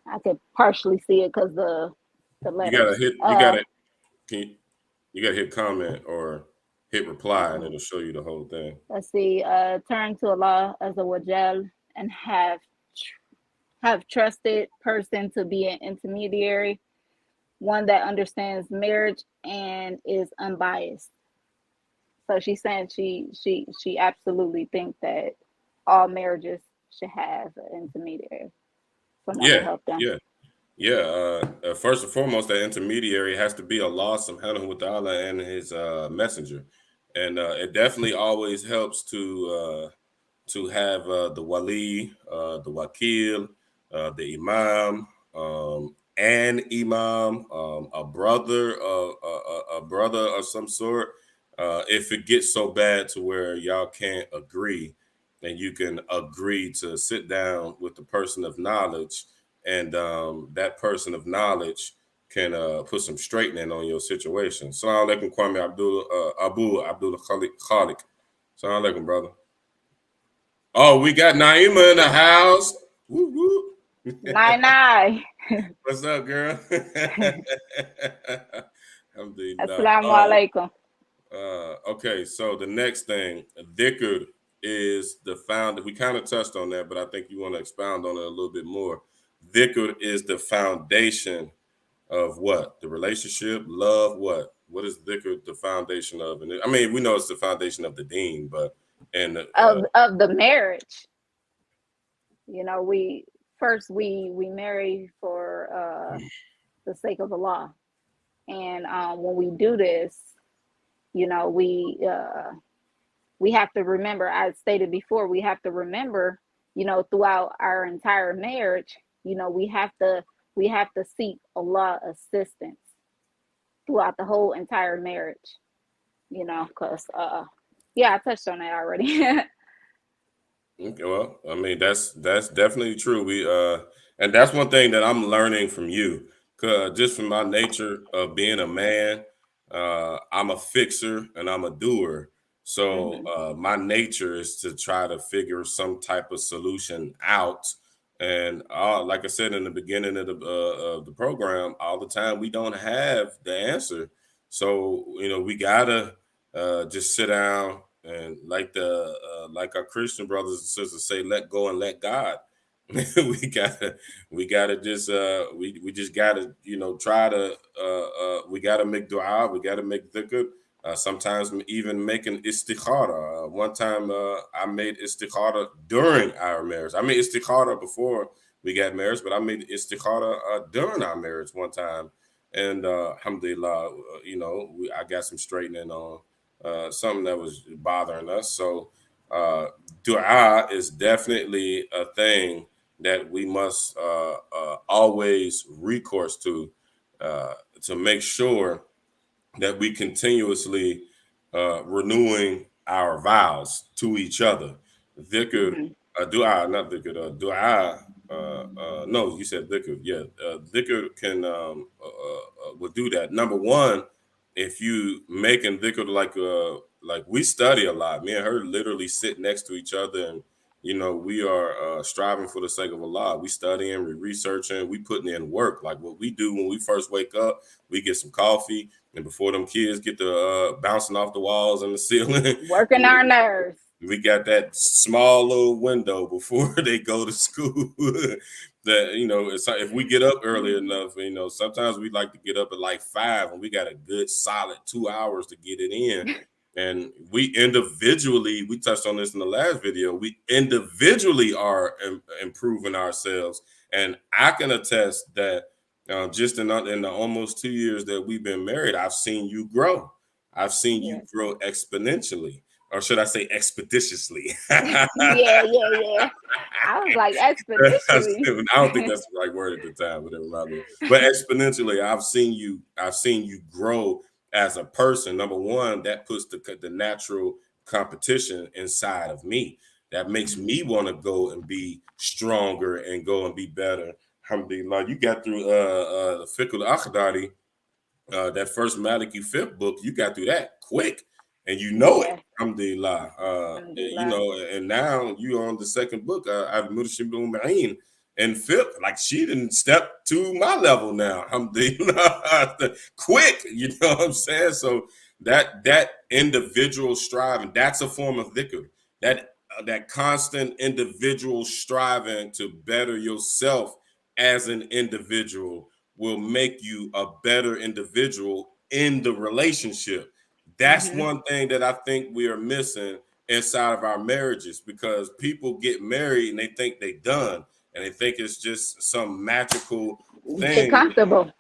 Speaker 2: I could partially see it because the
Speaker 1: You
Speaker 2: letters.
Speaker 1: gotta hit. You gotta. Can you gotta hit comment or hit reply, and it'll show you the whole thing.
Speaker 2: Let's see. Turn to Allah as a wajal and have trusted person to be an intermediary, one that understands marriage and is unbiased. So she's saying she absolutely thinks that all marriages should have an intermediary, someone to
Speaker 1: Yeah,
Speaker 2: help them.
Speaker 1: yeah. Yeah, first and foremost, that intermediary has to be Allah subhanahu wa ta'ala and his messenger. And it definitely always helps to have the wali, the wakil, the imam, an imam, a brother of some sort. If it gets so bad to where y'all can't agree, then you can agree to sit down with the person of knowledge, and that person of knowledge can put some straightening on your situation. Salam alaikum, Kwame Abu Abdullah Khalik. Salam alaikum, brother. Oh, we got Naima in the house. Woo, woo.
Speaker 2: Nine.
Speaker 1: What's up, girl? Alhamdulillah.
Speaker 2: Assalamu alaikum.
Speaker 1: Okay, so the next thing, dhikr, is the found. We kind of touched on that, but I think you want to expound on it a little bit more. Dhikr is the foundation of what? The relationship, love, what? What is dhikr the foundation of? And I mean, we know it's the foundation of the deen, but and
Speaker 2: Of the marriage. You know, we marry for the sake of the law, and when we do this, you know, we have to remember. I stated before, we have to remember, you know, throughout our entire marriage, you know, we have to seek Allah assistance throughout the whole entire marriage. You know, because yeah, I touched on that already.
Speaker 1: Okay, well, I mean that's definitely true. We and that's one thing that I'm learning from you, cause just from my nature of being a man, I'm a fixer and I'm a doer. So
Speaker 2: Hmm.
Speaker 1: my nature is to try to figure some type of solution out. And like I said in the beginning of the program, all the time we don't have the answer. So we gotta just sit down and like our Christian brothers and sisters say, let go and let God. we gotta we gotta just we just gotta try to we gotta make dua, we gotta make dhikr. Sometimes even making istikhara. One time I made istikhara during our marriage. I made istikhara before we got married, but I made istikhara during our marriage one time, and alhamdulillah, I got some straightening on something that was bothering us. So dua is definitely a thing that we must always recourse uh, to make sure that we continuously renewing our vows to each other. Dhikr
Speaker 2: Hmm.
Speaker 1: Dua, not dhikr. Dua. No, you said dhikr. Yeah, dhikr can will do that. Number one, if you making dhikr like we study a lot. Me and her literally sit next to each other, and we are striving for the sake of Allah. We studying, we researching, we putting in work. Like what we do when we first wake up, we get some coffee, and before them kids get to bouncing off the walls and the ceiling,
Speaker 2: Working our nerves.
Speaker 1: we got that small little window before they go to school. That if we get up early enough, sometimes we like to get up at like 5, and we got a good solid 2 hours to get it in. And we touched on this in the last video, we individually are improving ourselves. And I can attest that just in the almost 2 years that we've been married, I've seen you grow. I've seen you grow exponentially. Or should I say expeditiously?
Speaker 2: Yeah. I was like, exponentially.
Speaker 1: I don't think that's the right word at the time, but it reminded me. But exponentially, I've seen you grow as a person. Number one, that puts the natural competition inside of me. That makes me want to go and be stronger and go and be better. Alhamdulillah, you got through the Fiqh al-Akhdari, that first Maliki fifth book. You got through that quick. And you know it, alhamdulillah. And now you on the second book, I've Murshid and fifth. Like she didn't step to my level now, alhamdulillah. Quick, you know what I'm saying? So that individual striving, that's a form of dhikr. That constant individual striving to better yourself as an individual will make you a better individual in the relationship. That's one thing that I think we are missing inside of our marriages, because people get married and they think they done, and they think it's just some magical thing.
Speaker 2: Get comfortable.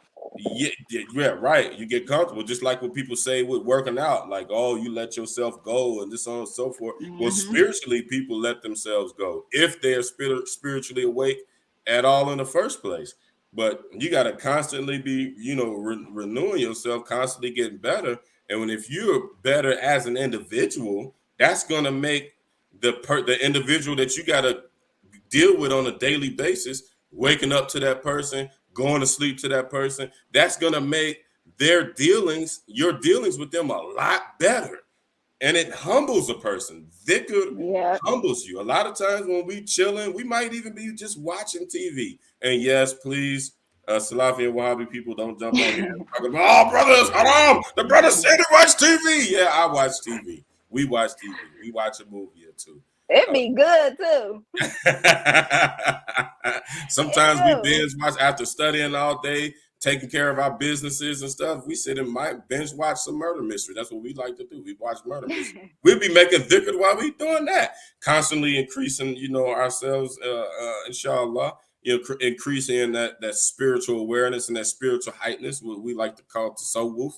Speaker 1: Yeah, right. You get comfortable, just like what people say with working out, like, oh, you let yourself go and this on and so forth. Well, spiritually, people let themselves go if they're spiritually awake at all in the first place. But you got to constantly be, renewing yourself, constantly getting better. And if you're better as an individual, that's gonna make the individual that you gotta deal with on a daily basis, waking up to that person, going to sleep to that person, that's gonna make your dealings with them a lot better. And it humbles a person. Dhikr humbles you. A lot of times when we chilling, we might even be just watching TV. And yes, please, Salafi and Wahhabi people, don't jump on here talking about, oh, brothers, haram. The brother said to watch TV. Yeah, I watch TV. We watch TV. We watch a movie or two.
Speaker 2: It be good too.
Speaker 1: Sometimes we binge watch after studying all day, taking care of our businesses and stuff. We sit and might binge watch some murder mystery. That's what we like to do. We watch murder mystery. We'll be making dhikr while we doing that, constantly increasing, ourselves, inshallah. Increasing that spiritual awareness and that spiritual heightness, what we like to call tasawwuf.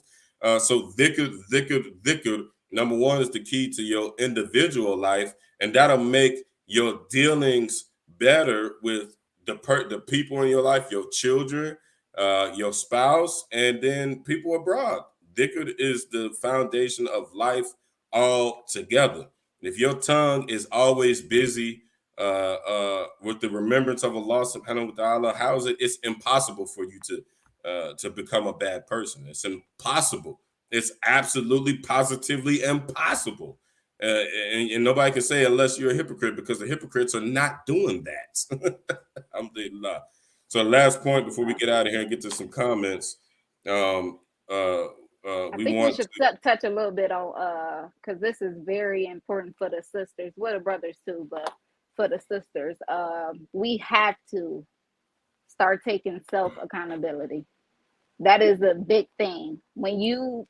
Speaker 1: So dhikr, number one, is the key to your individual life, and that'll make your dealings better with the people in your life, your children, your spouse, and then people abroad. Dhikr is the foundation of life altogether. If your tongue is always busy with the remembrance of Allah subhanahu wa ta'ala, how is it? It's impossible for you to become a bad person. It's impossible. It's absolutely positively impossible. And nobody can say unless you're a hypocrite, because the hypocrites are not doing that. Alhamdulillah. So last point before we get out of here and get to some comments.
Speaker 2: I think we should touch a little bit on because this is very important for the sisters, well, the brothers too, but for the sisters, we have to start taking self accountability. That is a big thing. When you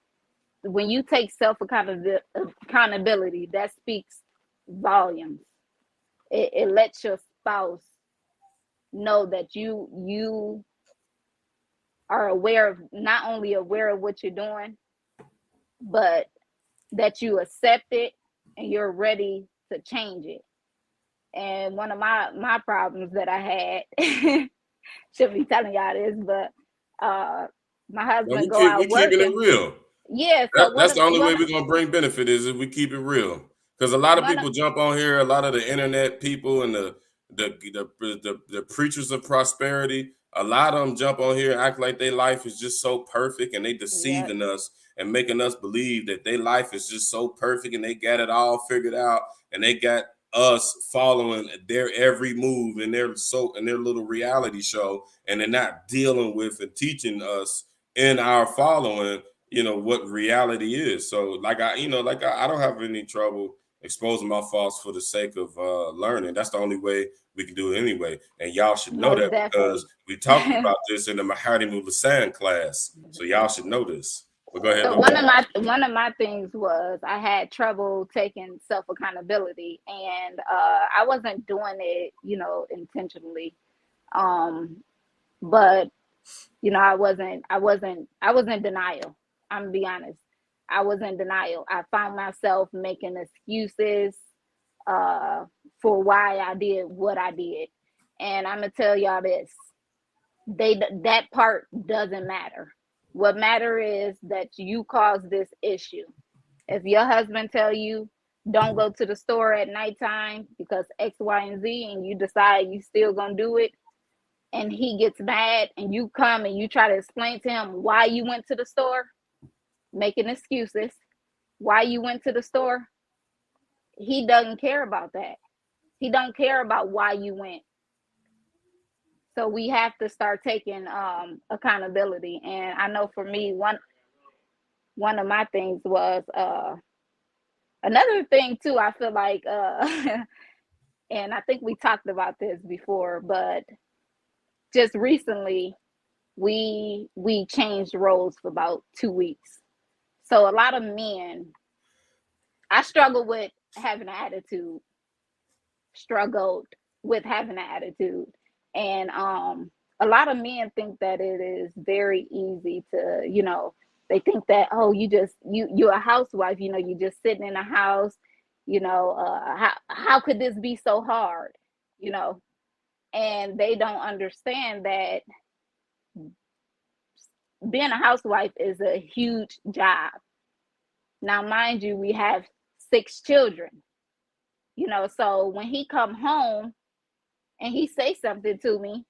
Speaker 2: take self accountability, that speaks volumes. It lets your spouse know that you are not only aware of what you're doing, but that you accept it and you're ready to change it. And one of my problems that I had, shouldn't be telling y'all this, but my husband
Speaker 1: go out working. We keeping it real.
Speaker 2: Yeah,
Speaker 1: so that's the only way we're gonna bring benefit is if we keep it real. Because a lot of
Speaker 2: One of,
Speaker 1: people jump on here, a lot of the internet people and the preachers of prosperity, a lot of them jump on here and act like their life is just so perfect, and they
Speaker 2: yeah,
Speaker 1: deceiving us and making us believe that their life is just so perfect and they got it all figured out, and they got us following their every move in their little reality show, and they're not dealing with and teaching us in our following, what reality is. So I don't have any trouble exposing my faults for the sake of learning. That's the only way we can do it anyway. And y'all should know
Speaker 2: most
Speaker 1: that because
Speaker 2: definitely.
Speaker 1: we talked about this in the Mahadi Mulisan class. So y'all should know this. But go ahead,
Speaker 2: So
Speaker 1: my bad.
Speaker 2: one of my things was I had trouble taking self accountability, and I wasn't doing it, intentionally. Um, but I was in denial. I'm gonna be honest. I was in denial. I found myself making excuses uh, for why I did what I did, and I'm gonna tell y'all this: that part doesn't matter. What matter is that you caused this issue. If your husband tell you don't go to the store at nighttime because X, Y, and Z, and you decide you still gonna do it, and he gets mad, and you come and you try to explain to him why you went to the store, making excuses, why you went to the store, he doesn't care about that. He don't care about why you went. So we have to start taking accountability. And I know for me, one of my things was another thing too. I feel like, and I think we talked about this before, but just recently we changed roles for about 2 weeks. So a lot of men, I struggled with having an attitude, and a lot of men think that it is very easy to, they think that, oh, you're a housewife, you just sitting in a house, how could this be so hard, you know and they don't understand that being a housewife is a huge job. Now, mind you, we have 6 children, so when he come home and he say something to me,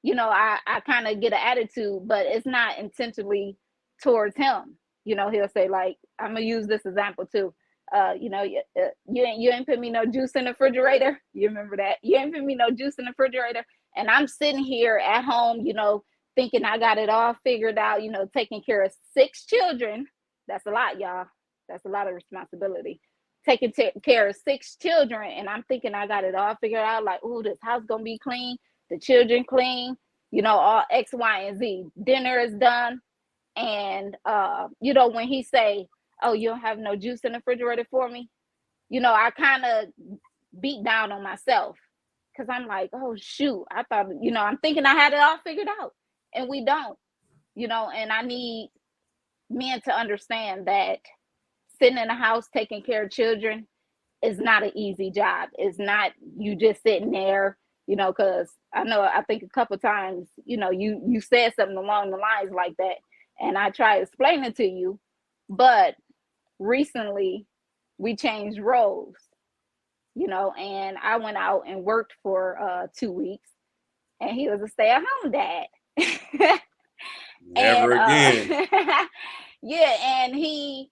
Speaker 2: I kind of get an attitude, but it's not intentionally towards him. He'll say, like, I'm gonna use this example too. You ain't put me no juice in the refrigerator. You remember that? You ain't put me no juice in the refrigerator, and I'm sitting here at home, thinking I got it all figured out. Taking care of 6 children. That's a lot, y'all. That's a lot of responsibility. Taking care of 6 children, and I'm thinking I got it all figured out. Like, ooh, this house gonna be clean, the children clean, all X, Y, and Z. Dinner is done. And when he say, oh, you don't have no juice in the refrigerator for me, I kind of beat down on myself, because I'm like, oh shoot, I thought, I'm thinking I had it all figured out, and we don't. And I need men to understand that sitting in a house taking care of children is not an easy job. It's not you just sitting there, because I think a couple times, you said something along the lines like that, and I try to explain it to you. But recently we changed roles, and I went out and worked for 2 weeks, and he was a stay-at-home dad. And
Speaker 1: Never again.
Speaker 2: yeah, and he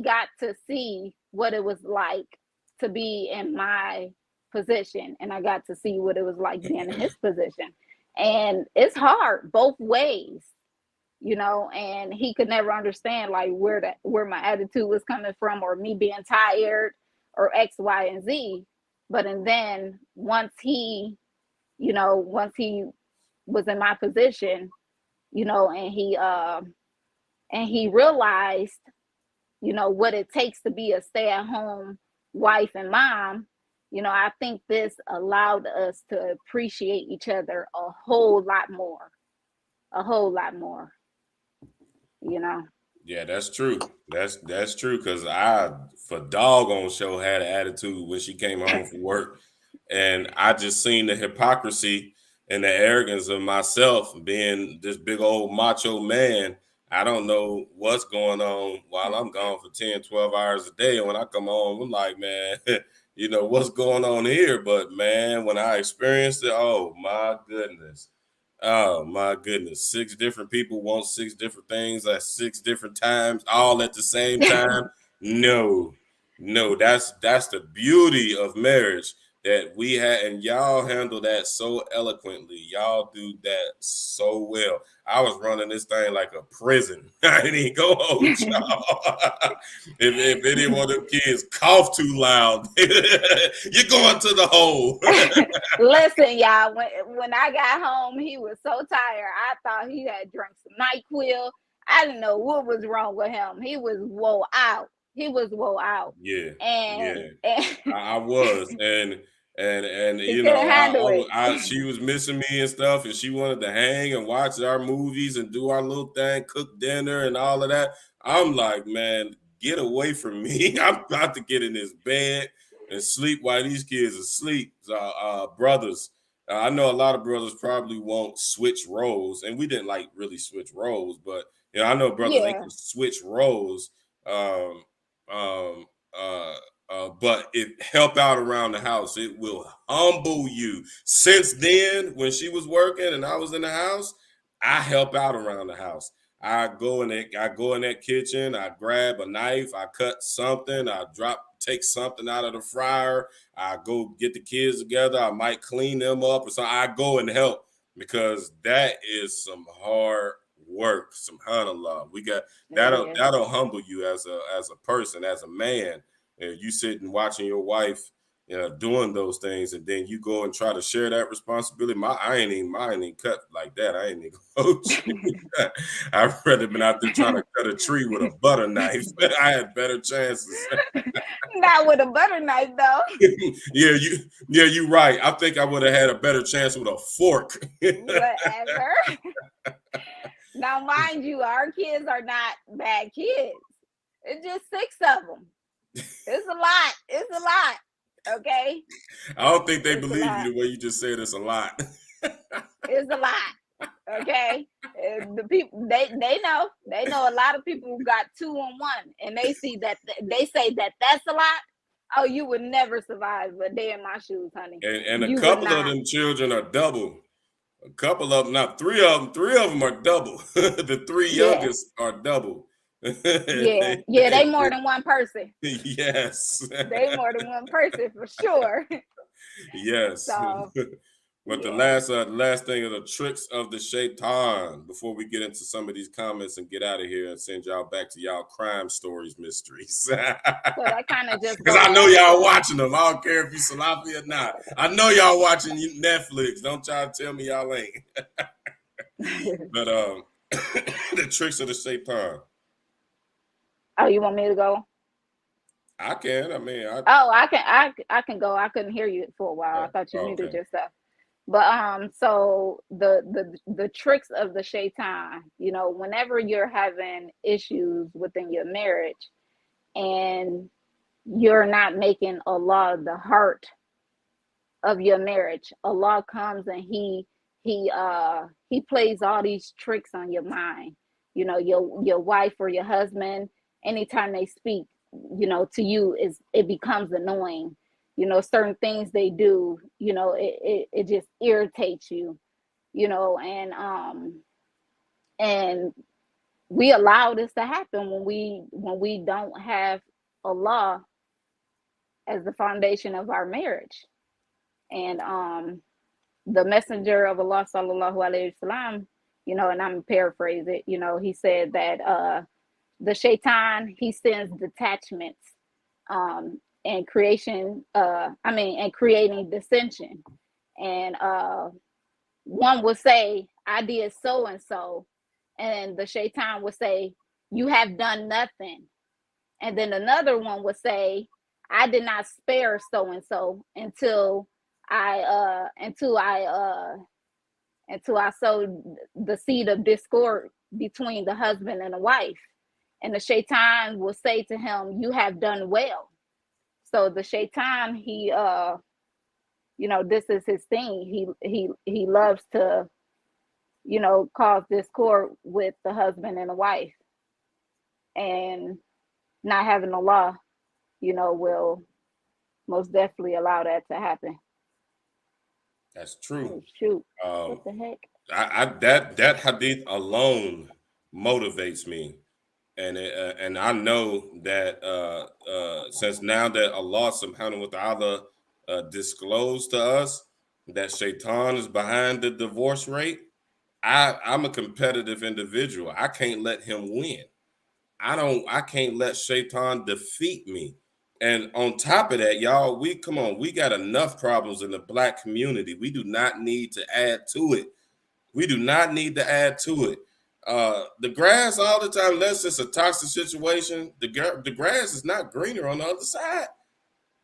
Speaker 2: got to see what it was like to be in my position, and I got to see what it was like being in his position. And it's hard both ways, and he could never understand, like, where my attitude was coming from, or me being tired, or X, Y, and Z. But and then once he was in my position, and he realized, what it takes to be a stay-at-home wife and mom. I think this allowed us to appreciate each other a whole lot more. A whole lot more, you know.
Speaker 1: Yeah, that's true. That's true. Cause I for doggone show had an attitude when she came home from work. And I just seen the hypocrisy and the arrogance of myself being this big old macho man. I don't know what's going on while I'm gone for 10, 12 hours a day. And when I come home, I'm like, man, what's going on here? But man, when I experienced it, oh my goodness. Oh my goodness. 6 different people want 6 different things at 6 different times, all at the same time. No, no, that's the beauty of marriage that we had, and y'all handle that so eloquently. Y'all do that so well. I was running this thing like a prison. I didn't even go hold y'all. if any one of them kids cough too loud, you're going to the hole.
Speaker 2: Listen, y'all, when I got home, he was so tired. I thought he had drank some NyQuil. I didn't know what was wrong with him. He was wore out. He was wore out.
Speaker 1: Yeah,
Speaker 2: And,
Speaker 1: yeah,
Speaker 2: and
Speaker 1: I was, and
Speaker 2: he couldn't handle it.
Speaker 1: she was missing me and stuff, and she wanted to hang and watch our movies and do our little thing, cook dinner and all of that. I'm like, man, get away from me! I'm about to get in this bed and sleep while these kids are asleep. Brothers, I know a lot of brothers probably won't switch roles, and we didn't like really switch roles, but I know brothers they
Speaker 2: Yeah.
Speaker 1: can switch roles. Um, um, but it help out around the house. It will humble you. Since then, when she was working and I was in the house, I help out around the house. I go in that kitchen, I grab a knife, I cut something, take something out of the fryer, I go get the kids together, I might clean them up, or so I go and help because that is some hard work, some love. We got that'll humble you as a person, as a man. And you sitting watching your wife doing those things, and then you go and try to share that responsibility. Mine ain't cut like that. I ain't even coach. I'd rather been out there trying to cut a tree with a butter knife. I had better chances.
Speaker 2: Not with a butter knife, though.
Speaker 1: You're right. I think I would have had a better chance with a fork.
Speaker 2: Whatever. Now, mind you, our kids are not bad kids. It's just 6 of them. It's a lot. It's a lot. Okay.
Speaker 1: I don't think they believe you the way you just said it's a lot.
Speaker 2: It's a lot. Okay. The people they know a lot of people who got 2 on 1, and they see that they say that that's a lot. Oh, you would never survive a day in my shoes, honey.
Speaker 1: And a couple of them children are double. A couple of them, not 3 of them. 3 of them are double. The 3 youngest are double.
Speaker 2: Yeah, they more than one person.
Speaker 1: Yes,
Speaker 2: they more than one person for sure.
Speaker 1: Yes.
Speaker 2: So,
Speaker 1: but the last thing are the tricks of the shaytan. Before we get into some of these comments and get out of here and send y'all back to y'all crime stories, mysteries.
Speaker 2: So that kind of just
Speaker 1: because I know y'all watching them. I don't care if you Salafi or not. I know y'all watching Netflix. Don't try to tell me y'all ain't. But the tricks of the shaytan.
Speaker 2: Oh, you want me to go?
Speaker 1: I can. I mean,
Speaker 2: I can go. I couldn't hear you for a while. I thought you muted yourself. But so the tricks of the shaytan, whenever you're having issues within your marriage and you're not making Allah the heart of your marriage, Allah comes and he plays all these tricks on your mind. Your wife or your husband, anytime they speak, to you it becomes annoying. Certain things they do, it just irritates you, and we allow this to happen when we don't have Allah as the foundation of our marriage. And the messenger of Allah sallallahu alaihi wasallam, and I'm paraphrase it, he said that the shaitan, he sends detachments and creating dissension. And one would say, I did so and so, and the shaitan would say, you have done nothing. And then another one would say, I did not spare so and so until I sowed the seed of discord between the husband and the wife. And the shaitan will say to him, you have done well. So the shaitan, he this is his thing. He loves to cause discord with the husband and the wife, and not having a law, will most definitely allow that to happen.
Speaker 1: That's true.
Speaker 2: Oh shoot!
Speaker 1: Um,
Speaker 2: What the heck?
Speaker 1: that hadith alone motivates me, and I know that since now that Allah Subhanahu wa Taala disclosed to us that Shaitan is behind the divorce rate, I'm a competitive individual. I can't let him win. I can't let Shaitan defeat me. And on top of that, y'all, we got enough problems in the black community. We do not need to add to it. We do not need to add to it. The grass all the time, unless it's a toxic situation, the grass is not greener on the other side.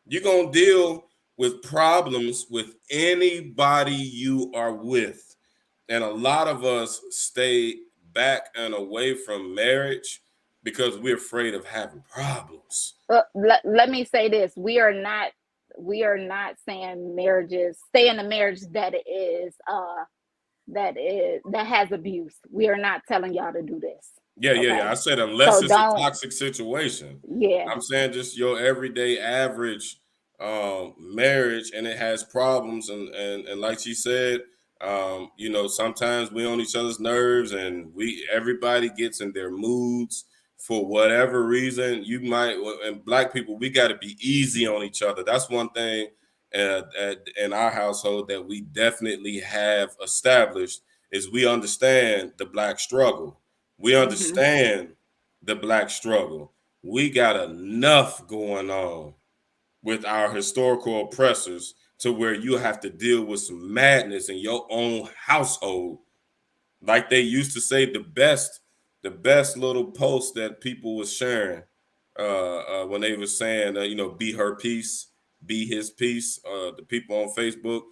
Speaker 1: You're gonna deal with problems with anybody you are with. And a lot of us stay back and away from marriage because we're afraid of having problems.
Speaker 2: Let me say this: we are not saying marriages stay in a marriage that has abuse. We are not telling y'all to do this.
Speaker 1: Yeah.
Speaker 2: Okay,
Speaker 1: I said unless
Speaker 2: so
Speaker 1: it's a
Speaker 2: don't.
Speaker 1: toxic situation.
Speaker 2: Yeah.
Speaker 1: I'm saying just your everyday average marriage, and it has problems, and like she said, sometimes we on each other's nerves, and everybody gets in their moods for whatever reason. And black people, we got to be easy on each other. That's one thing in our household that we definitely have established is we understand the black struggle. We
Speaker 2: Hmm.
Speaker 1: understand the black struggle. We got enough going on with our historical oppressors to where you have to deal with some madness in your own household. Like they used to say, the best little post that people was sharing when they were saying, be her peace, be his peace. The people on Facebook,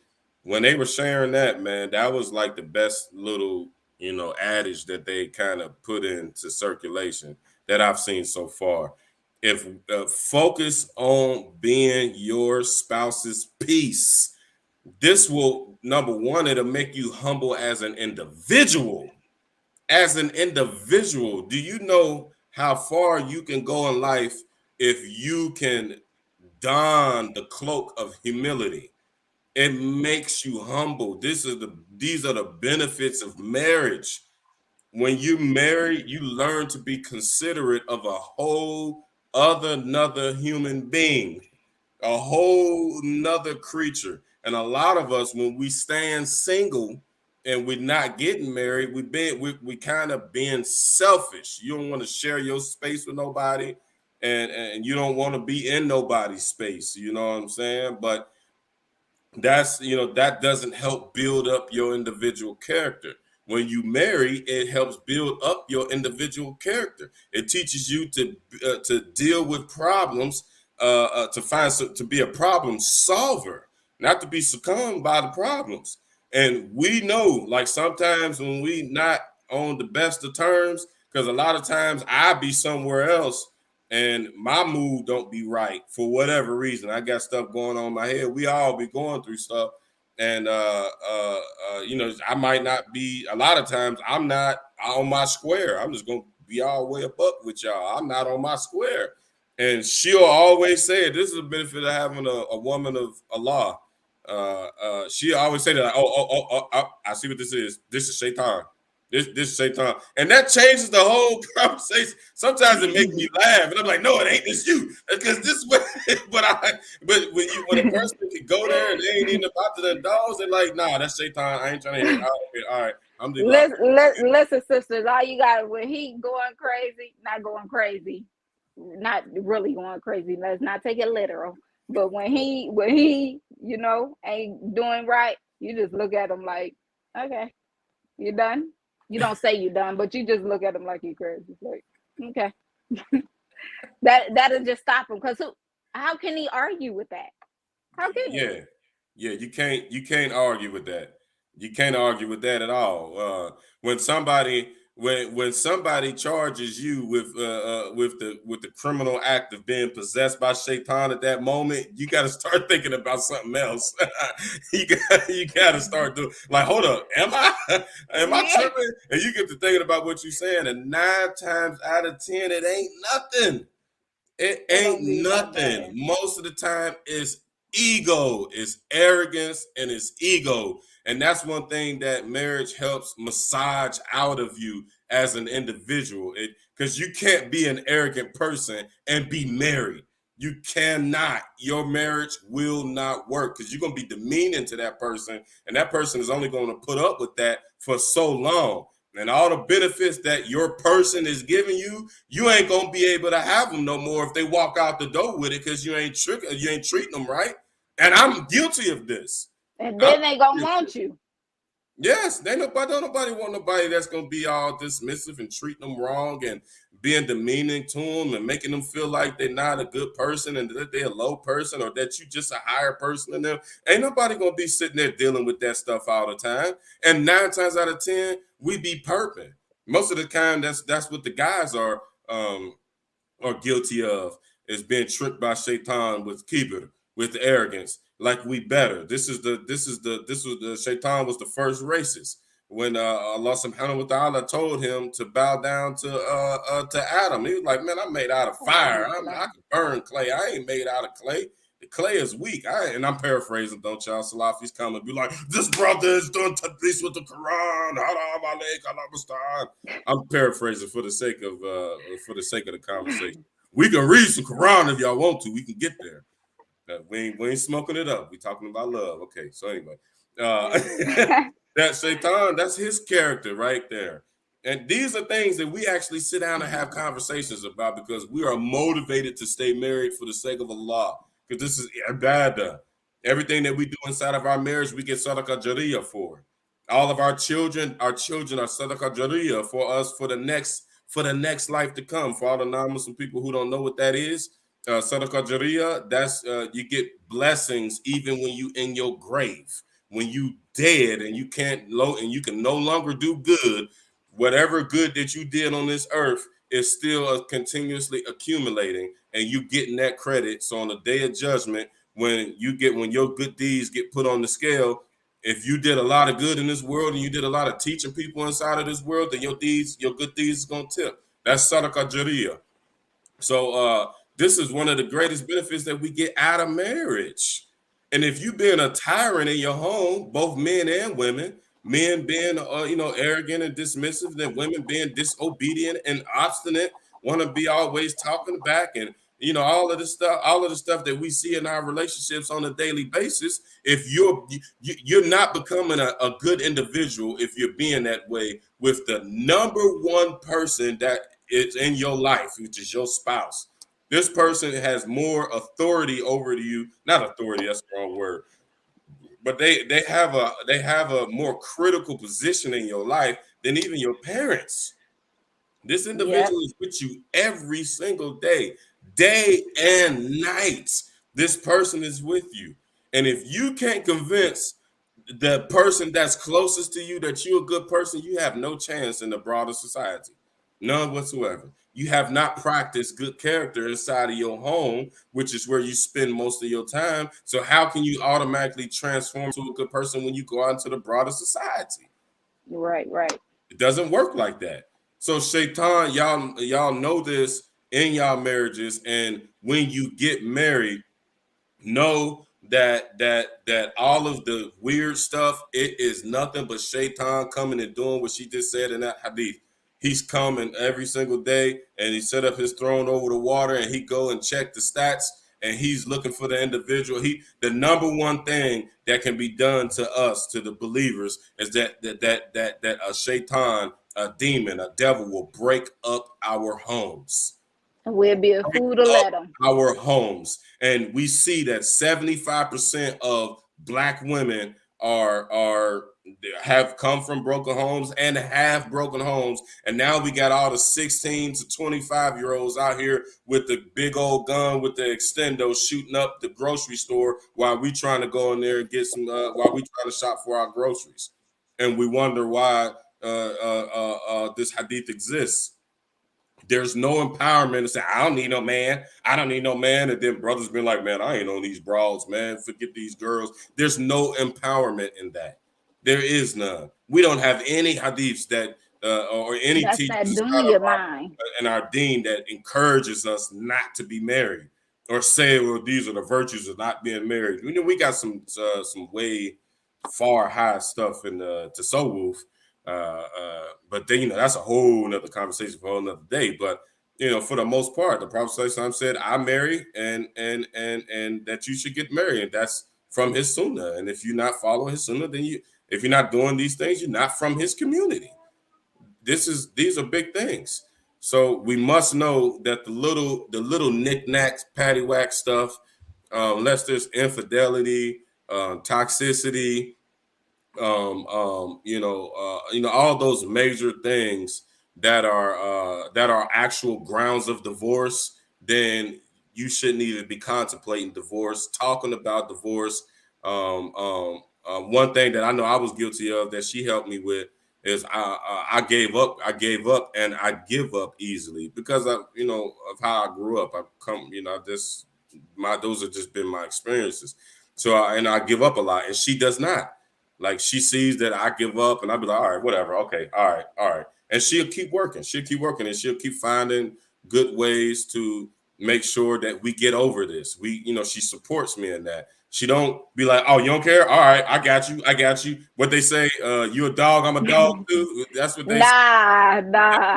Speaker 1: when they were sharing that, man, that was like the best little, adage that they kind of put into circulation that I've seen so far. If focus on being your spouse's peace, this will, number one, it'll make you humble as an individual. As an individual, do you know how far you can go in life if you can don the cloak of humility? It makes you humble. These are the benefits of marriage. When you marry, you learn to be considerate of a whole other another human being, a whole nother creature. And a lot of us, when we stand single and we're not getting married, we kind of being selfish. You don't want to share your space with nobody, and you don't want to be in nobody's space. You know what I'm saying? But that doesn't help build up your individual character. When you marry, it helps build up your individual character. It teaches you to deal with problems, to be a problem solver, not to be succumbed by the problems. And we know, like sometimes when we not on the best of terms, because a lot of times I be somewhere else and my mood don't be right for whatever reason. I got stuff going on in my head. We all be going through stuff. And I might not be, a lot of times I'm not on my square. I'm just gonna be all the way up with y'all. I'm not on my square. And she'll always say it. This is a benefit of having a woman of Allah. She always say that, like, I see what this is. This is shaitan. This Shaitan, and that changes the whole conversation. Sometimes it makes me laugh, and I'm like, "No, it ain't. It's you." Because this, but when a person can go there and they ain't even about to the dogs, they're like, "Nah, that's Shaitan. I ain't trying to hear it." All right, I'm the block.
Speaker 2: Listen, sisters, all you got when he going crazy, not going crazy, not really going crazy. Let's not take it literal. But when he ain't doing right, you just look at him like, okay, you done. You don't say you done, but you just look at him like you crazy. Like, okay, that'll just stop him. Because how can he argue with that? How can he?
Speaker 1: Yeah, yeah, you can't argue with that. You can't argue with that at all. When somebody when somebody charges you with the criminal act of being possessed by shaitan at that moment, you got to start thinking about something else. You got to start doing like, hold up, am I
Speaker 2: Yeah.
Speaker 1: tripping? And you get to thinking about what you're saying, and 9 times out of 10, it ain't nothing. It
Speaker 2: It
Speaker 1: ain't
Speaker 2: don't be
Speaker 1: nothing.
Speaker 2: nothing.
Speaker 1: Most of the time, it's ego, it's arrogance, and it's ego. And that's one thing that marriage helps massage out of you as an individual. Because you can't be an arrogant person and be married. You cannot. Your marriage will not work because you're going to be demeaning to that person, and that person is only going to put up with that for so long. And all the benefits that your person is giving you, you ain't gonna be able to have them no more if they walk out the door with it because you ain't treating them right. And I'm guilty of this.
Speaker 2: And
Speaker 1: I'm
Speaker 2: then they gonna
Speaker 1: guilty.
Speaker 2: want you.
Speaker 1: Yes, they nobody don't nobody want nobody that's gonna be all dismissive and treating them wrong and being demeaning to them and making them feel like they're not a good person and that they're a low person or that you just a higher person than them. Ain't nobody gonna be sitting there dealing with that stuff all the time. And 9 times out of 10, we be perping. Most of the time, that's what the guys are guilty of is being tricked by shaitan with kibir, with arrogance, like we better. This was the shaitan was the first racist when Allah subhanahu wa ta'ala told him to bow down to Adam. He was like, man, I'm made out of fire. I can burn clay. I ain't made out of clay. The clay is weak. And I'm paraphrasing, don't y'all? Salafi's come and be like, this brother is doing tablis with the Quran. I'm paraphrasing for the sake of the conversation. We can read some Quran if y'all want to. We can get there. We ain't smoking it up. We talking about love. Okay, so anyway, that shaitan, that's his character right there. And these are things that we actually sit down and have conversations about because we are motivated to stay married for the sake of Allah. Because this is ibadah. Everything that we do inside of our marriage, we get sadaqah jariyah for. All of our children are sadaqah jariyah for us for the next life to come. For all the non-Muslim people who don't know what that is, sadaqah jariyah, that's you get blessings even when you in your grave. When you dead and you you can no longer do good, whatever good that you did on this earth is still continuously accumulating, and you getting that credit. So on the day of judgment, when your good deeds get put on the scale, if you did a lot of good in this world and you did a lot of teaching people inside of this world, then your good deeds is gonna tip. That's sadaqah jariyah. So this is one of the greatest benefits that we get out of marriage. And if you being a tyrant in your home, both men and women, men being arrogant and dismissive, then women being disobedient and obstinate, want to be always talking back and all of the stuff that we see in our relationships on a daily basis. If you're not becoming a good individual if you're being that way with the number one person that is in your life, which is your spouse. This person has more authority over you. Not authority, that's the wrong word. But they have a more critical position in your life than even your parents. This
Speaker 2: Yep.
Speaker 1: individual is with you every single day, day and night. This person is with you. And if you can't convince the person that's closest to you that you're a good person, you have no chance in the broader society. None whatsoever. You have not practiced good character inside of your home, which is where you spend most of your time. So how can you automatically transform to a good person when you go out into the broader society?
Speaker 2: Right, right.
Speaker 1: It doesn't work like that. So shaitan, y'all know this in y'all marriages, and when you get married, know that all of the weird stuff, it is nothing but shaitan coming and doing what she just said in that hadith. He's coming every single day and he set up his throne over the water and he go and check the stats and he's looking for the individual. The number one thing that can be done to us, to the believers, is that a shaitan, a demon, a devil will break up our homes.
Speaker 2: And we'll be a
Speaker 1: Break
Speaker 2: fool to
Speaker 1: up
Speaker 2: let them.
Speaker 1: our homes. And we see that 75% of black women are have come from broken homes and have broken homes. And now we got all the 16 to 25-year-olds out here with the big old gun with the extendo shooting up the grocery store while we trying to go in there and get some while we trying to shop for our groceries. And we wonder why this hadith exists. There's no empowerment to say, I don't need no man. I don't need no man. And then brothers been like, man, I ain't on these broads, man. Forget these girls. There's no empowerment in that. There is none. We don't have any hadiths that or any
Speaker 2: That's
Speaker 1: teachers
Speaker 2: that
Speaker 1: inside
Speaker 2: dunya
Speaker 1: of
Speaker 2: mind.
Speaker 1: our deen that encourages us not to be married or say, well, these are the virtues of not being married. You know, we got some way far high stuff in the Tasawwuf. But then, you know, that's a whole nother conversation for a whole nother day. But you know, for the most part, the Prophet ﷺ said, I marry and that you should get married. And that's from his sunnah. And if you're not following his sunnah, then if you're not doing these things, you're not from his community. These are big things. So we must know that the little knickknacks, paddywhack stuff, unless there's infidelity, toxicity, all those major things that are actual grounds of divorce, then you shouldn't even be contemplating divorce, talking about divorce. One thing that I know I was guilty of that she helped me with is I gave up. I gave up, and I give up easily because of how I grew up. I've come, this my those have just been my experiences. So I give up a lot, and she does not. Like she sees that I give up, and I'll be like, all right, whatever, okay, all right, and she'll keep working. She'll keep working, and she'll keep finding good ways to make sure that we get over this. She supports me in that. She don't be like, oh, you don't care? All right, I got you. I got you. What they say, you a dog, I'm a dog too. That's what they say.
Speaker 2: Nah.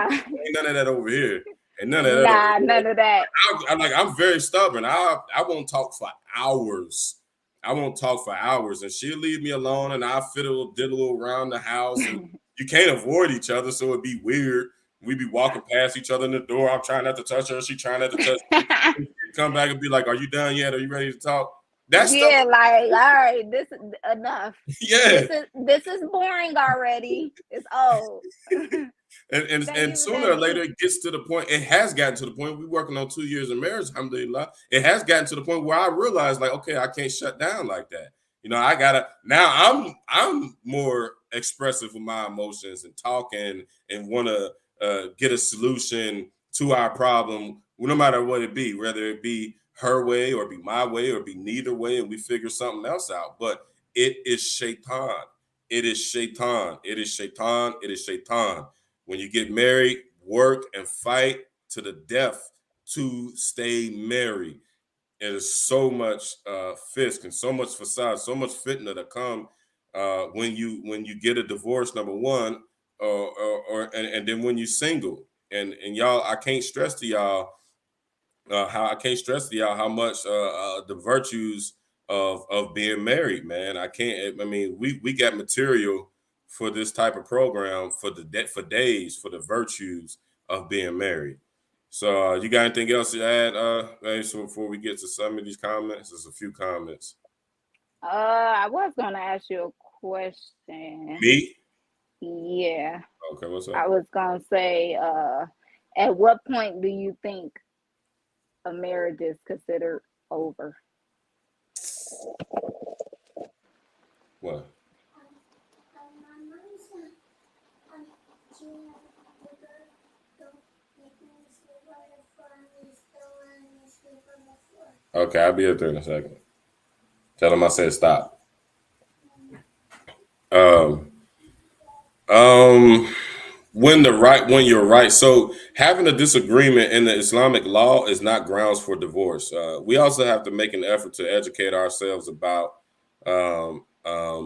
Speaker 1: Ain't none of that over here. And none of that over
Speaker 2: Nah,
Speaker 1: here.
Speaker 2: none of that.
Speaker 1: I'm very stubborn. I won't talk for hours. I won't talk for hours, and she'll leave me alone, and I'll diddle around the house, and you can't avoid each other, so it'd be weird. We be walking past each other in the door. I'm trying not to touch her. She trying not to touch me. Come back and be like, "Are you done yet? Are you ready to talk?" That stuff.
Speaker 2: Yeah, like, all right, this is enough.
Speaker 1: Yeah.
Speaker 2: This is boring already. It's old.
Speaker 1: And sooner or later it gets to the point. It has gotten to the point. We're working on 2 years of marriage, alhamdulillah. It has gotten to the point where I realized, like, okay, I can't shut down like that. I gotta now. I'm more expressive with my emotions and talking and want to get a solution to our problem, no matter what it be, whether it be her way or be my way or be neither way, and we figure something else out. But it is shaitan. It is shaitan. It is shaitan. It is shaitan. When you get married, work and fight to the death to stay married. It is so much fisk and so much facade, so much fitna to come when you get a divorce. Number one, and then when you single, and y'all, I can't stress to y'all how much the virtues of being married, man. I can't. I mean, we got material for this type of program for days for the virtues of being married. So, you got anything else to add? So before we get to some of these comments, there's a few comments.
Speaker 2: I was gonna ask you a question.
Speaker 1: Me?
Speaker 2: Yeah.
Speaker 1: Okay, what's up?
Speaker 2: I was gonna say, at what point do you think a marriage is considered over?
Speaker 1: What? Okay, I'll be up there in a second. Tell him I said stop. Um, um, when you're right. So having a disagreement in the Islamic law is not grounds for divorce. We also have to make an effort to educate ourselves about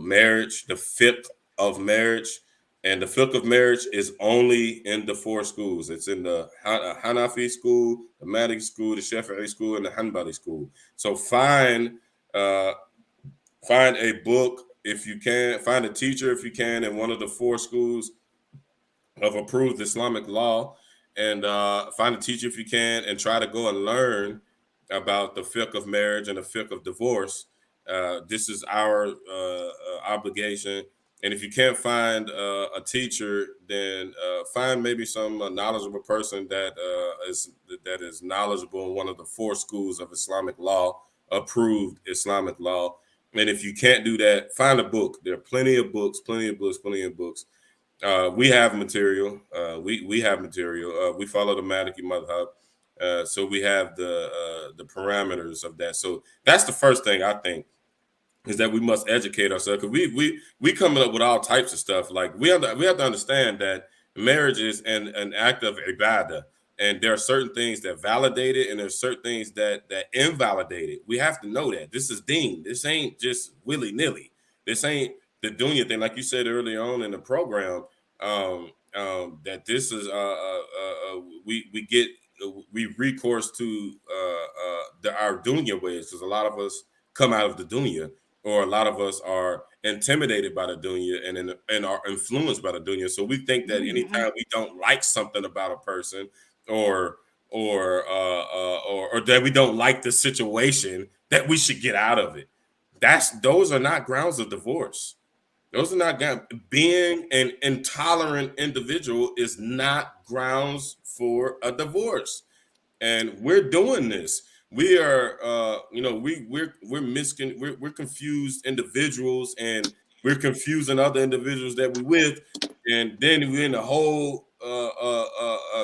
Speaker 1: marriage, the fiqh of marriage, and the fiqh of marriage is only in the four schools. It's in the Hanafi school, the Maliki school, the Shafi'i school, and the Hanbali school. So uh, find a book if you can, find a teacher if you can in one of the four schools of approved Islamic law, and find a teacher if you can, and try to go and learn about the fiqh of marriage and the fiqh of divorce. This is our obligation. And if you can't find a teacher, then find maybe some knowledgeable person that is knowledgeable in one of the four schools of Islamic law, approved Islamic law. And if you can't do that, find a book. There are plenty of books, plenty of books, plenty of books. We have material. We have material. We follow the Maliki Madhab. So we have the parameters of that. So that's the first thing I think is that we must educate ourselves because we coming up with all types of stuff. Like we have to understand that marriage is an act of ibadah, and there are certain things that validate it, and there's certain things that invalidate it. We have to know that this is deen. This ain't just willy nilly. This ain't the dunya thing, like you said earlier on in the program. That this is we get we recourse to our dunya ways because a lot of us come out of the dunya or a lot of us are intimidated by the dunya and are influenced by the dunya. So we think that
Speaker 2: Mm-hmm.
Speaker 1: anytime we don't like something about a person or or that we don't like the situation, that we should get out of it. Those are not grounds of divorce. Those are not being an intolerant individual is not grounds for a divorce, and we're doing this. We are, we're confused individuals, and we're confusing other individuals that we with, and then we're in a whole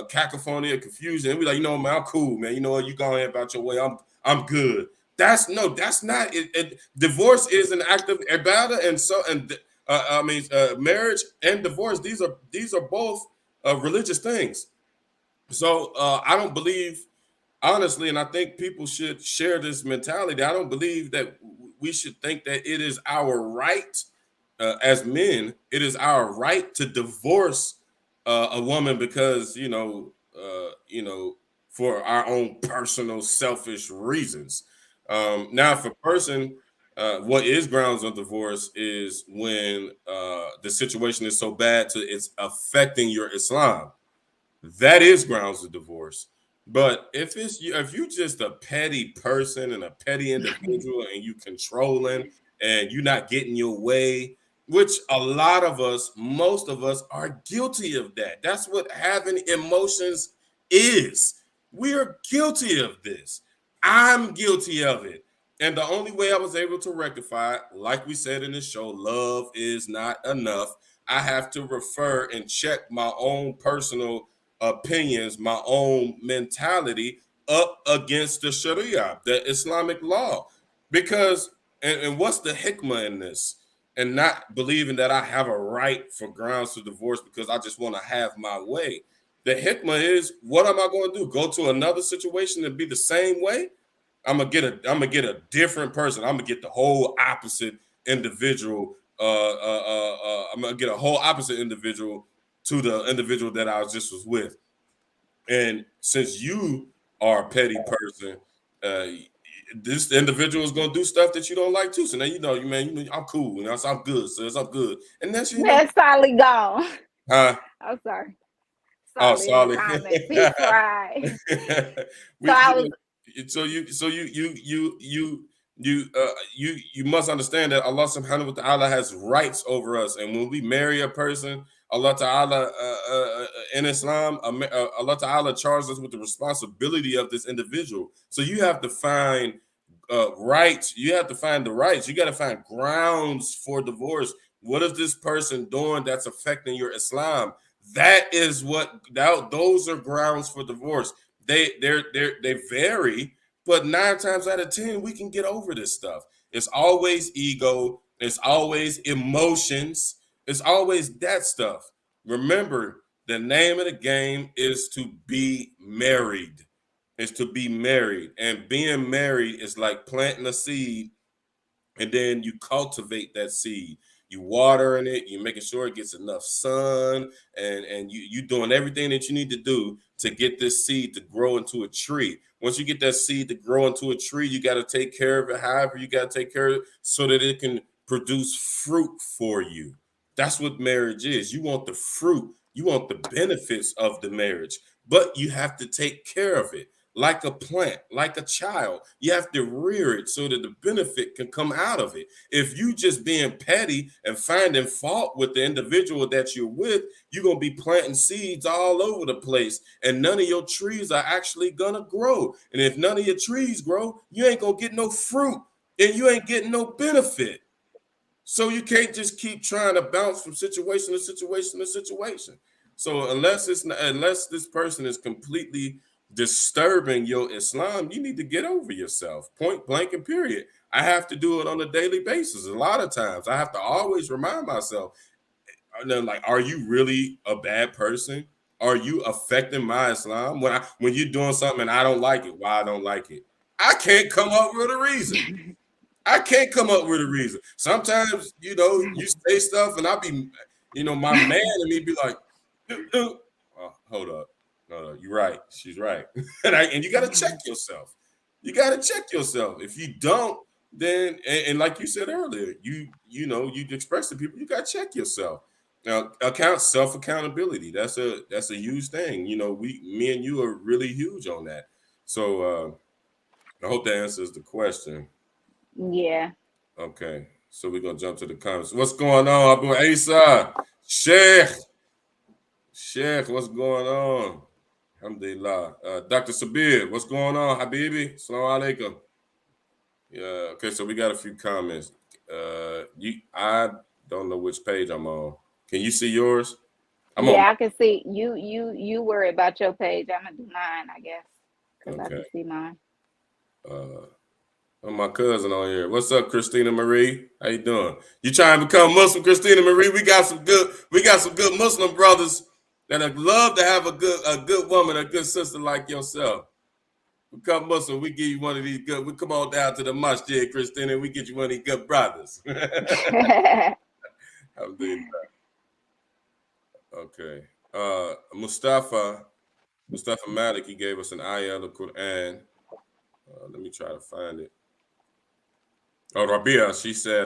Speaker 1: cacophony of confusion. And we're like, man, I'm cool, man. You know what? You go ahead about your way. I'm good. That's not it. Divorce is an act of ibadah, and so and marriage and divorce. These are both religious things. So I don't believe honestly, and I think people should share this mentality. I don't believe that we should think that it is our right as men. It is our right to divorce a woman because for our own personal selfish reasons. Now, if a person, what is grounds of divorce is when the situation is so bad to it's affecting your Islam. That is grounds of divorce. But if you just a petty person and a petty individual and you controlling and you not getting your way, which a lot of us, most of us are guilty of that. That's what having emotions is. We are guilty of this. I'm guilty of it. And the only way I was able to rectify it, like we said in the show, love is not enough. I have to refer and check my own personal opinions, my own mentality up against the Sharia, the Islamic law. Because, and what's the hikmah in this? And not believing that I have a right for grounds to divorce because I just want to have my way. The hikmah is, what am I going to do? Go to another situation and be the same way? I'm gonna get a different person. I'm gonna get the whole opposite individual. I'm gonna get a whole opposite individual to the individual that I was with. And since you are a petty person, uh, this individual is gonna do stuff that you don't like too. So now I'm cool. So I'm good. So I'm good. And that's
Speaker 2: That's solid gone.
Speaker 1: huh?
Speaker 2: I'm sorry.
Speaker 1: Oh,
Speaker 2: Solid in the
Speaker 1: sorry.
Speaker 2: comment. Peace, right? So
Speaker 1: we
Speaker 2: I
Speaker 1: you
Speaker 2: was.
Speaker 1: know, you must understand that Allah Subhanahu wa Taala has rights over us, and when we marry a person, Allah Taala in Islam, Allah Taala charges us with the responsibility of this individual. So you have to find rights. You have to find the rights. You got to find grounds for divorce. What is this person doing that's affecting your Islam? That is those are grounds for divorce. They vary, but 9 times out of 10 we can get over this stuff. It's always ego. It's always emotions. It's always that stuff. Remember, the name of the game is to be married. Is to be married, and being married is like planting a seed and then you cultivate that seed. You watering it, you making sure it gets enough sun, and you doing everything that you need to do to get this seed to grow into a tree. Once you get that seed to grow into a tree, you got to take care of it. However, you got to take care of it so that it can produce fruit for you. That's what marriage is. You want the fruit, you want the benefits of the marriage, but you have to take care of it like a plant, like a child. You have to rear it so that the benefit can come out of it. If you just being petty and finding fault with the individual that you're with, you're going to be planting seeds all over the place and none of your trees are actually going to grow. And if none of your trees grow, you ain't going to get no fruit and you ain't getting no benefit. So you can't just keep trying to bounce from situation to situation to situation. So unless this person is completely disturbing your Islam, you need to get over yourself. Point blank and period. I have to do it on a daily basis. A lot of times, I have to always remind myself, like, are you really a bad person? Are you affecting my Islam? When you're doing something and I don't like it, why I don't like it? I can't come up with a reason. I can't come up with a reason. Sometimes, you say stuff and I'll be, my man and me be like, oh, hold up. No, you're right. She's right. And you got to check yourself. You got to check yourself. If you don't, then, and like you said earlier, you express to people, you got to check yourself. Now, self accountability. That's a huge thing. Me and you are really huge on that. So I hope that answers the question.
Speaker 2: Yeah.
Speaker 1: Okay, so we're gonna jump to the comments. What's going on, Abu Isa? Sheikh, what's going on? Alhamdulillah. Dr. Sabir, what's going on, Habibi? Assalamu alaikum. Yeah, okay, so we got a few comments. I don't know which page I'm on. Can you see yours? I'm on
Speaker 2: Yeah, I can see you worry about your page. I'm gonna do mine, I guess, because I
Speaker 1: okay.
Speaker 2: can see mine.
Speaker 1: My cousin on here. What's up, Christina Marie? How you doing? You trying to become Muslim, Christina Marie? We got some good Muslim brothers that would love to have a good woman, a good sister like yourself. Become Muslim, we give you one of these good. We come on down to the masjid, Christina. We get you one of these good brothers. Okay. Mustafa Malik, he gave us an ayah of the Quran. Let me try to find it. Oh, Rabia, she said,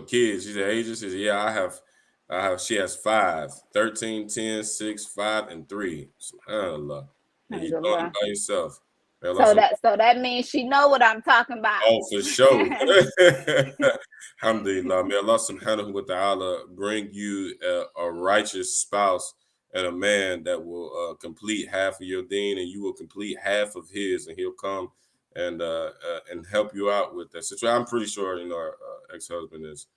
Speaker 1: kids. She said, ages. She said, yeah, I have. She has 5, 13, 10, 6, 5, and 3. SubhanAllah. And you doing it by yourself.
Speaker 2: So that means she know what I'm talking about.
Speaker 1: Oh, for sure. Alhamdulillah. May Allah subhanahu wa ta'ala bring you a righteous spouse and a man that will complete half of your deen, and you will complete half of his, and he'll come and help you out with that situation. I'm pretty sure, our ex-husband is,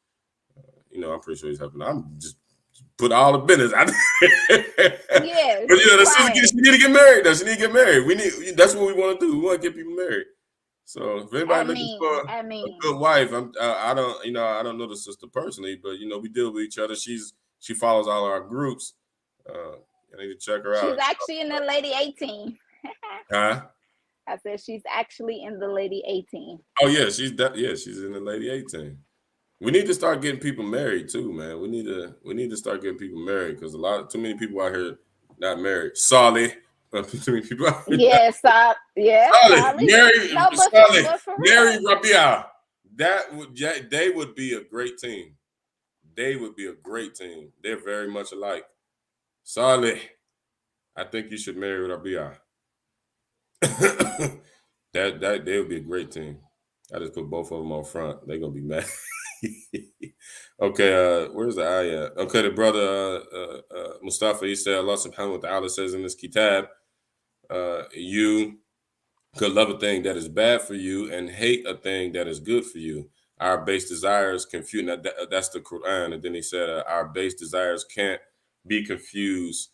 Speaker 1: I'm pretty sure he's helping. I'm just put all the business out there.
Speaker 2: Yeah,
Speaker 1: But the sister, she need to get married. She need to get married. That's what we want to do. We want to get people married. So if anybody looking for a good wife, I don't know the sister personally, but we deal with each other. She follows all our groups. I need to check her out.
Speaker 2: She's actually in the lady 18.
Speaker 1: Huh?
Speaker 2: I said she's actually in the lady 18.
Speaker 1: Oh yeah, she's in the lady 18. We need to start getting people married too, man. We need to start getting people married because too many people out here not married. Solid. Too many people out here.
Speaker 2: Yes,
Speaker 1: Solid. Mary Rabia. They would be a great team. They would be a great team. They're very much alike. Solid. I think you should marry Rabia. that they would be a great team. I just put both of them on front. They're gonna be mad. Okay, where's the ayah? Okay, the brother Mustafa, he said Allah subhanahu wa ta'ala says in this kitab, you could love a thing that is bad for you and hate a thing that is good for you. Our base desires confuse. Now that's the Quran, and then he said our base desires can't be confused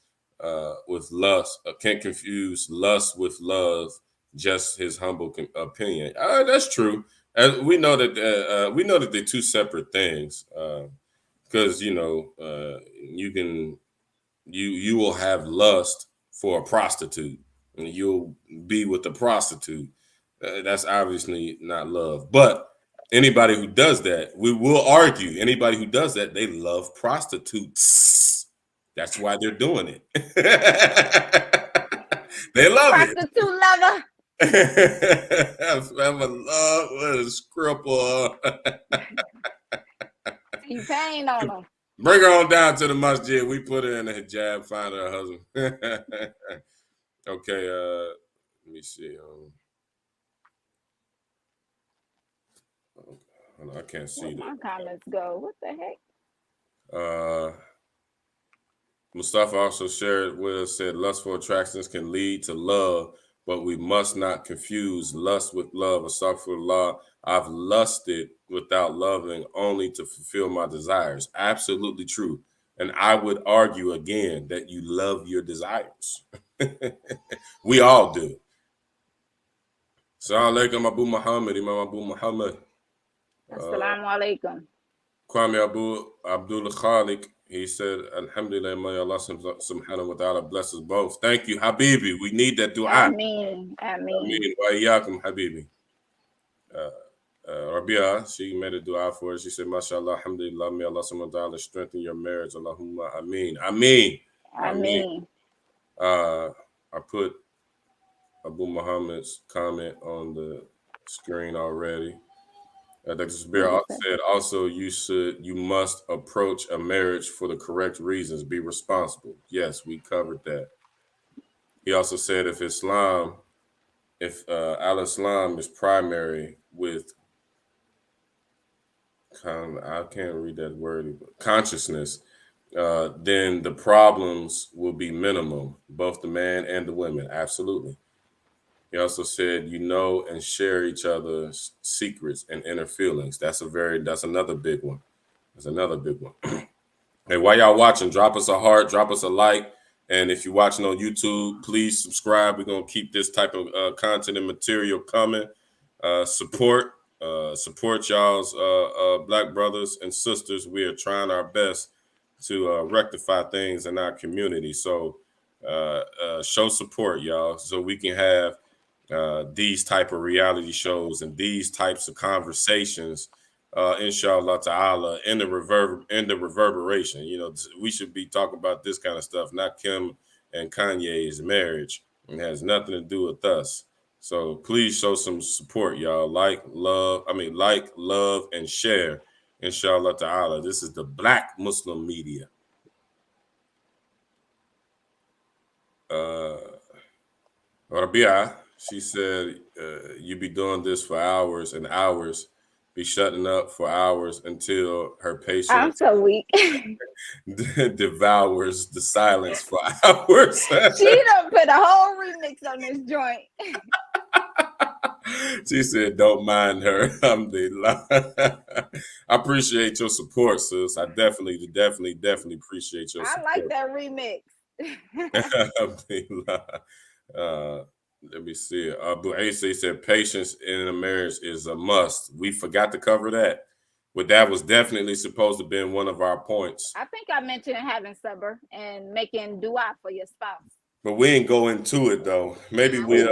Speaker 1: with lust. Can't confuse lust with love. Just his humble opinion. That's true. We know that they're two separate things. Because you will have lust for a prostitute, and you'll be with the prostitute. That's obviously not love. But anybody who does that, we will argue. Anybody who does that, they love prostitutes. That's why they're doing it. They love
Speaker 2: prostitute lover.
Speaker 1: I'm a love with a scribble.
Speaker 2: T-Pain on them.
Speaker 1: Bring her on down to the masjid. We put her in a hijab, find her husband. Okay, let me see. I can't see
Speaker 2: Where my comments go? What the
Speaker 1: heck? Mustafa also shared with us, said lustful attractions can lead to love, but we must not confuse lust with love. Astaghfirullah. I've lusted without loving only to fulfill my desires. Absolutely true. And I would argue again that you love your desires. We all do. Assalamu alaikum Abu Muhammad, Imam Abu Muhammad.
Speaker 2: Assalamu alaikum.
Speaker 1: Kwame Abu Abdul Khalik, he said, Alhamdulillah, may Allah subhanahu wa ta'ala bless us both. Thank you, Habibi. We need that dua.
Speaker 2: Ameen. Ameen.
Speaker 1: Ameen. Wa iyyakum, Habibi. Rabia, she made a dua for us. She said, MashaAllah, Alhamdulillah, may Allah subhanahu wa ta'ala strengthen your marriage. Allahumma Ameen. Ameen.
Speaker 2: Ameen.
Speaker 1: I put Abu Muhammad's comment on the screen already. Dr. Sabir said also you must approach a marriage for the correct reasons. Be responsible. Yes, we covered that. He also said if al-Islam is primary with I can't read that word, but consciousness, then the problems will be minimum, both the man and the women. Absolutely. He also said, and share each other's secrets and inner feelings. That's another big one. That's another big one. Hey, while y'all watching, drop us a heart, drop us a like. And if you're watching on YouTube, please subscribe. We're going to keep this type of content and material coming. Support y'all's black brothers and sisters. We are trying our best to rectify things in our community. So show support, y'all, so we can have these type of reality shows and these types of conversations, inshallah ta'ala, in the reverberation. We should be talking about this kind of stuff, not Kim and Kanye's marriage. It has nothing to do with us. So please show some support, y'all. Like, love, and share, inshallah ta'ala. This is the Black Muslim Media. Rabia, she said, you be doing this for hours and hours, be shutting up for hours until her patience
Speaker 2: I'm so weak.
Speaker 1: devours the silence for hours.
Speaker 2: She done put a whole remix on this joint.
Speaker 1: She said, don't mind her. Alhamdulillah. I appreciate your support, sis. I definitely appreciate your support.
Speaker 2: I like that remix.
Speaker 1: Alhamdulillah. Let me see. Abu Isa said patience in a marriage is a must. We forgot to cover that. But that was definitely supposed to be one of our points.
Speaker 2: I think I mentioned having sabr and making dua for your spouse.
Speaker 1: But we ain't go into it though. Maybe we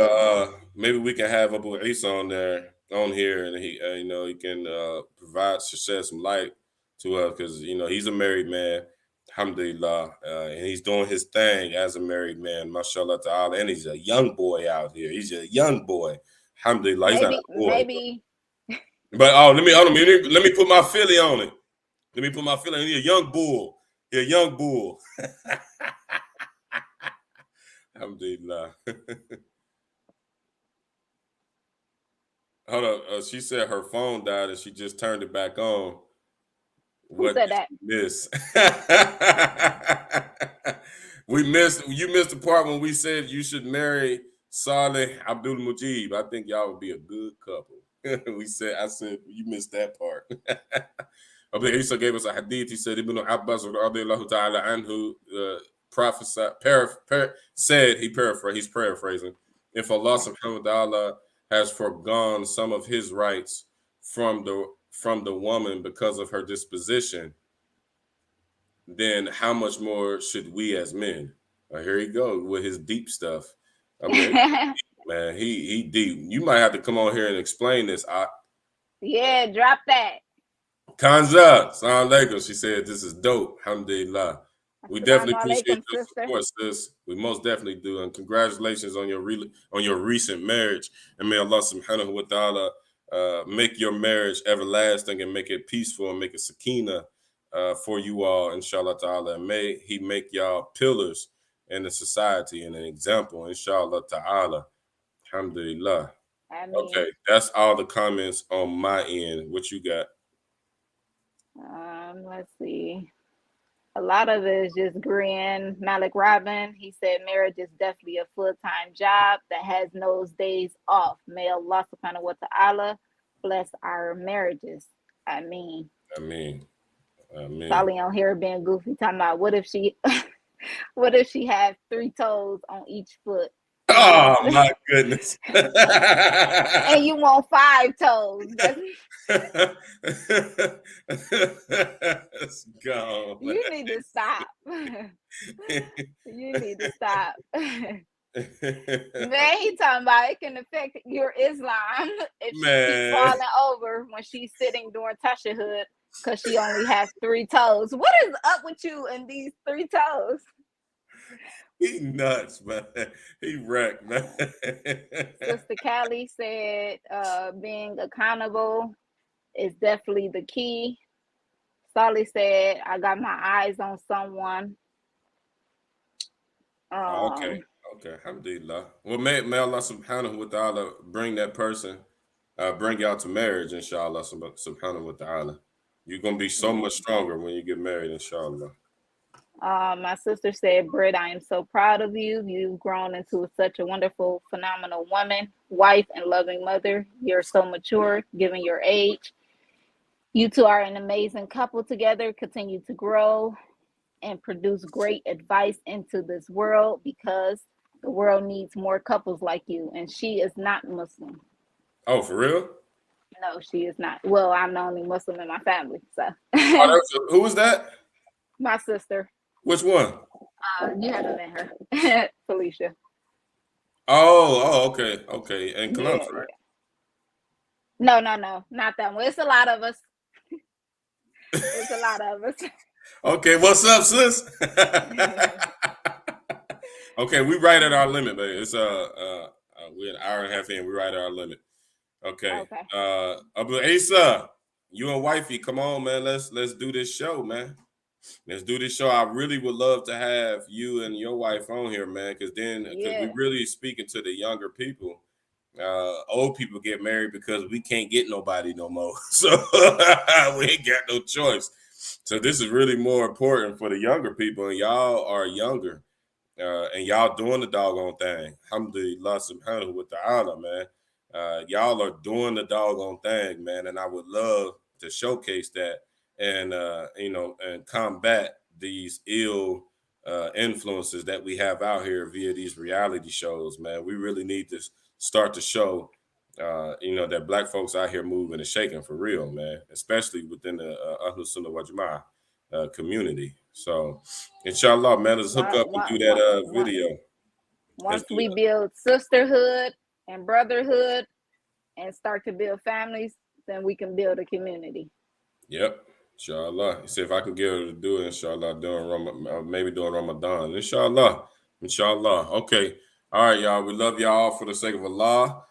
Speaker 1: can have Abu Isa on here, and he he can shed some light to us because he's a married man. Alhamdulillah, and he's doing his thing as a married man, mashallah ta'ala, and he's a young boy out here. He's a young boy. Alhamdulillah, he's not a boy.
Speaker 2: Maybe.
Speaker 1: But let me put my Philly on it. Let me put my Philly on it. He's a young bull. He's a young bull. Alhamdulillah. Hold up. She said her phone died and she just turned it back on.
Speaker 2: Who said that?
Speaker 1: You missed the part when we said you should marry Saleh Abdul Mujib. I think y'all would be a good couple. I said you missed that part. Abu Isa gave us a hadith. He said Ibn Abbas radiallahu ta'ala anhu prophesied, he's paraphrasing. If Allah subhanahu wa ta'ala has forgone some of his rights from the woman because of her disposition, then how much more should we as men? Here he goes with his deep stuff. I mean, man, he deep. You might have to come on here and explain this.
Speaker 2: Yeah, drop that.
Speaker 1: Kanza, salam alaikum. She said this is dope. Alhamdulillah. We definitely appreciate your support, sis. We most definitely do. And congratulations on your recent marriage. And may Allah subhanahu wa ta'ala make your marriage everlasting and make it peaceful and make it sakina for you all, inshallah ta'ala. And may he make y'all pillars in the society and an example, inshallah ta'ala. Alhamdulillah. Okay, that's all the comments on my end. What you got?
Speaker 2: Let's see. A lot of it is just grin. Malik Robin, he said marriage is definitely a full-time job that has no days off. May Allah subhanahu wa ta'ala bless our marriages. I mean,
Speaker 1: I mean, I mean.
Speaker 2: Sally on here being goofy, talking about what if she what if she had 3 toes on each foot and you
Speaker 1: Oh
Speaker 2: want
Speaker 1: my goodness.
Speaker 2: and you want 5 toes? That's
Speaker 1: Let's go, man.
Speaker 2: you need to stop. You need to stop. Man, he talking about it can affect your Islam if she keep
Speaker 1: Man,
Speaker 2: falling over when she's sitting during tashahhud because she only has 3 toes. What is up with you and these 3 toes?
Speaker 1: he nuts, man. He wrecked, man.
Speaker 2: Sister Callie said being accountable is definitely the key. Solly said, I got my eyes on someone.
Speaker 1: Okay, okay. Alhamdulillah. Well, may Allah subhanahu wa ta'ala bring that person, bring you out to marriage, inshallah, subhanahu wa ta'ala. You're going to be so much stronger when you get married, inshallah.
Speaker 2: My sister said, Britt, I am so proud of you. You've grown into such a wonderful, phenomenal woman, wife, and loving mother. You're so mature, given your age. You two are an amazing couple together. Continue to grow and produce great advice into this world because the world needs more couples like you. And she is not Muslim.
Speaker 1: Oh, for real?
Speaker 2: No, she is not. Well, I'm the only Muslim in my family. So,
Speaker 1: Oh, who was that?
Speaker 2: my sister.
Speaker 1: Which one?
Speaker 2: You haven't met her, Felicia.
Speaker 1: Okay, okay. And Columbus,
Speaker 2: Yeah,
Speaker 1: right?
Speaker 2: yeah. No, not that one. It's a lot of us. It's a lot of us.
Speaker 1: Okay, what's up, sis? Okay, we right at our limit, baby. It's we're an hour and a half in. We right at our limit. Okay.
Speaker 2: Okay.
Speaker 1: Abu Asa, you and wifey, come on, man. Let's do this show, man. Let's do this show. I really would love to have you and your wife on here, man, because we
Speaker 2: Yeah.
Speaker 1: really speaking to the younger people. Old people get married because we can't get nobody no more, so we ain't got no choice. So this is really more important for the younger people, and y'all are younger, and y'all doing the doggone thing. Alhamdulillah subhanahu wa ta'ala, man. Y'all are doing the doggone thing, man, and I would love to showcase that and and combat these ill influences that we have out here via these reality shows, man. We really need to start to show that black folks out here moving and shaking for real, man, especially within the Ahlus Sunnah wal Jama'ah community. So inshallah, man, let's hook up and do that video. Let's
Speaker 2: Once
Speaker 1: do
Speaker 2: we
Speaker 1: that.
Speaker 2: build sisterhood and brotherhood and start to build families, then we can build a community.
Speaker 1: Yep. Inshallah. See if I can get her to do it, inshallah, maybe during Ramadan. Inshallah. Inshallah. Okay. All right, y'all. We love y'all for the sake of Allah.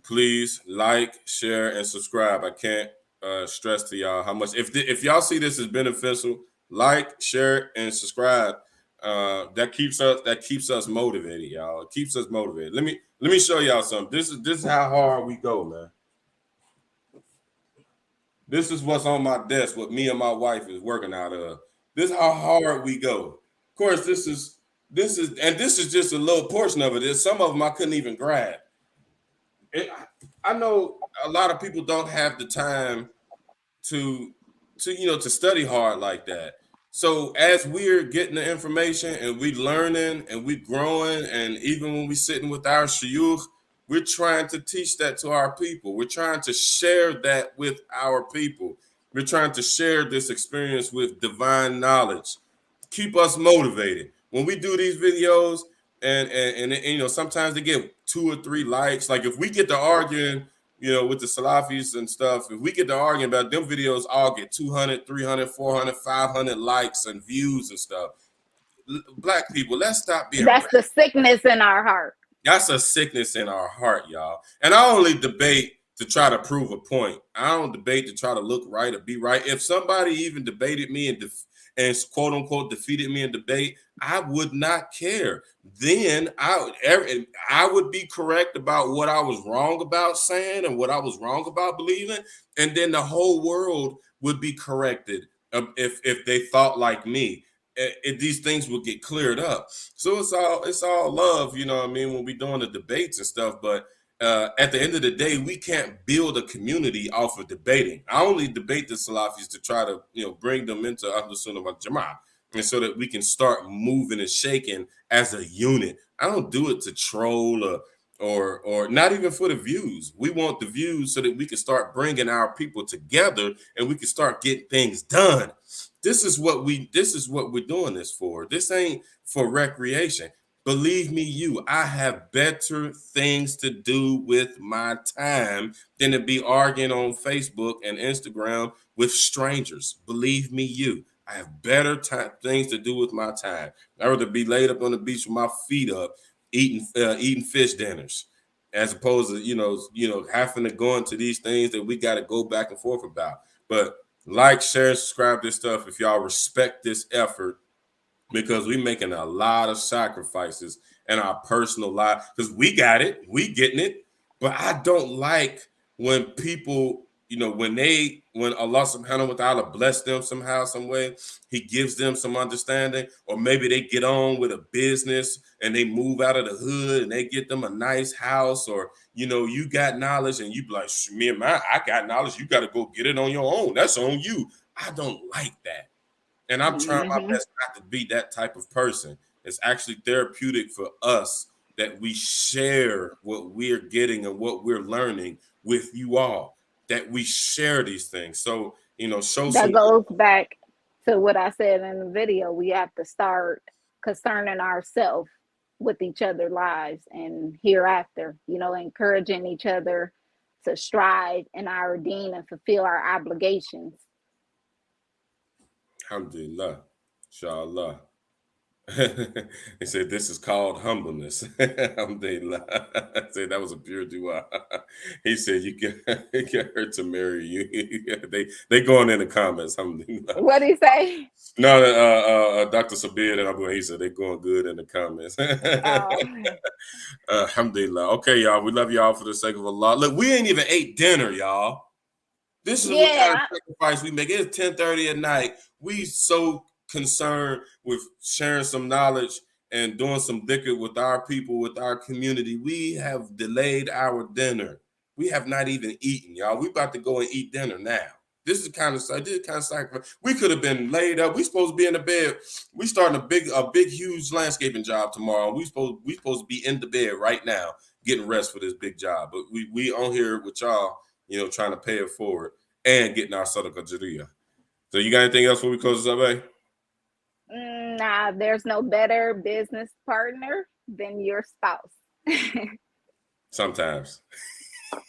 Speaker 1: Please like, share, and subscribe. I can't stress to y'all how much. If y'all see this as beneficial, like, share, and subscribe. That keeps us motivated, y'all. It keeps us motivated. Let me show y'all something. This is how hard we go, man. This is what's on my desk, what me and my wife is working out of. This is how hard we go. Of course, this is just a little portion of it. There's some of them I couldn't even grab. I know a lot of people don't have the time to to study hard like that. So as we're getting the information and we learning and we growing, and even when we sitting with our shuyukh, we're trying to teach that to our people. We're trying to share that with our people. We're trying to share this experience with divine knowledge. Keep us motivated. When we do these videos, and sometimes they get 2 or 3 likes. Like if we get to arguing, with the Salafis and stuff, if we get to arguing about them videos, all get 200, 300, 400, 500 likes and views and stuff. Black people, let's stop being
Speaker 2: That's the sickness in our heart.
Speaker 1: That's a sickness in our heart, y'all. And I only debate to try to prove a point. I don't debate to try to look right or be right. If somebody even debated me and quote unquote defeated me in debate, I would not care. Then I would be correct about what I was wrong about saying and what I was wrong about believing, and then the whole world would be corrected if they thought like me. These things will get cleared up. So it's all love, you know what I mean, when we doing the debates and stuff. But at the end of the day, we can't build a community off of debating. I only debate the Salafis to try to bring them into Ahlus Sunnah wal Jama'ah, and so that we can start moving and shaking as a unit. I don't do it to troll or not even for the views. We want the views so that we can start bringing our people together and we can start getting things done. This is what we're doing this for. This ain't for recreation. Believe me, I have better things to do with my time than to be arguing on Facebook and Instagram with strangers. Believe me, I have better things to do with my time. I'd rather be laid up on the beach with my feet up, eating fish dinners, as opposed to having to go into these things that we got to go back and forth about. But like, share, and subscribe to this stuff if y'all respect this effort, because we making a lot of sacrifices in our personal life, because we got it, we getting it. But I don't like when people, when Allah subhanahu wa ta'ala bless them somehow, some way, he gives them some understanding, or maybe they get on with a business and they move out of the hood and they get them a nice house, or you got knowledge and you be like, I got knowledge, you got to go get it on your own, that's on you. I don't like that. And I'm trying my best not to be that type of person. It's actually therapeutic for us that we share what we're getting and what we're learning with you all, that we share these things. So, show
Speaker 2: That
Speaker 1: some.
Speaker 2: goes back to what I said in the video. We have to start concerning ourselves with each other lives and hereafter, encouraging each other to strive in our deen and fulfill our obligations.
Speaker 1: Alhamdulillah. Inshallah. He said, this is called humbleness. Alhamdulillah. I said, that was a pure dua. He said, you get her to marry you. they going in the comments. Alhamdulillah.
Speaker 2: What did he say?
Speaker 1: No, Dr. Sabir and Abu, he said, they going good in the comments.
Speaker 2: Oh.
Speaker 1: Alhamdulillah. Okay, y'all. We love y'all for the sake of Allah. Look, we ain't even ate dinner, y'all. This is what kind of
Speaker 2: Yeah.
Speaker 1: sacrifice we make. It's 10:30 at night. We so concerned with sharing some knowledge and doing some dhikr with our people, with our community. We have delayed our dinner. We have not even eaten, y'all. We about to go and eat dinner now. This is kind of sacrifice. We could have been laid up. We supposed to be in the bed. We starting a big, huge landscaping job tomorrow. We supposed to be in the bed right now, getting rest for this big job. But we on here with y'all, trying to pay it forward and getting our sadaqah jariyah. So you got anything else before we close this up, eh?
Speaker 2: Nah, there's no better business partner than your spouse.
Speaker 1: Sometimes.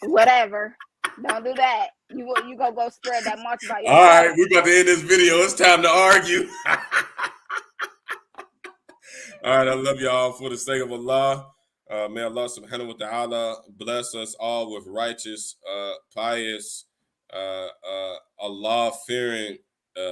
Speaker 2: Whatever. Don't do that. You gonna go spread that much about yourself.
Speaker 1: All right, we're about to end this video. It's time to argue. All right, I love y'all for the sake of Allah. May Allah subhanahu wa ta'ala bless us all with righteous, pious, Allah-fearing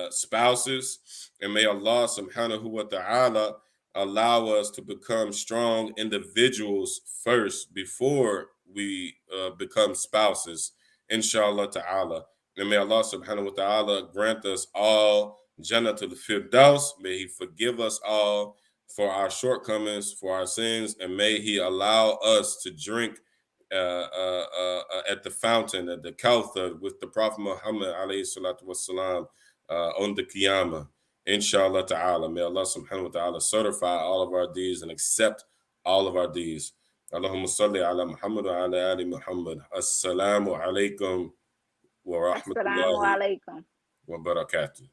Speaker 1: spouses. And may Allah subhanahu wa ta'ala allow us to become strong individuals first before we become spouses, inshallah ta'ala. And may Allah subhanahu wa ta'ala grant us all Jannatul Firdaus. May He forgive us all for our shortcomings, for our sins, and may He allow us to drink at the fountain, at the Kawthar, with the Prophet Muhammad alayhi salatu wasalam on the Qiyamah. Inshallah ta'ala. May Allah subhanahu wa ta'ala certify all of our deeds and accept all of our deeds. Allahumma salli ala Muhammad wa ala ali Muhammad. Assalamu alaikum wa rahmatullahi wa barakatuh.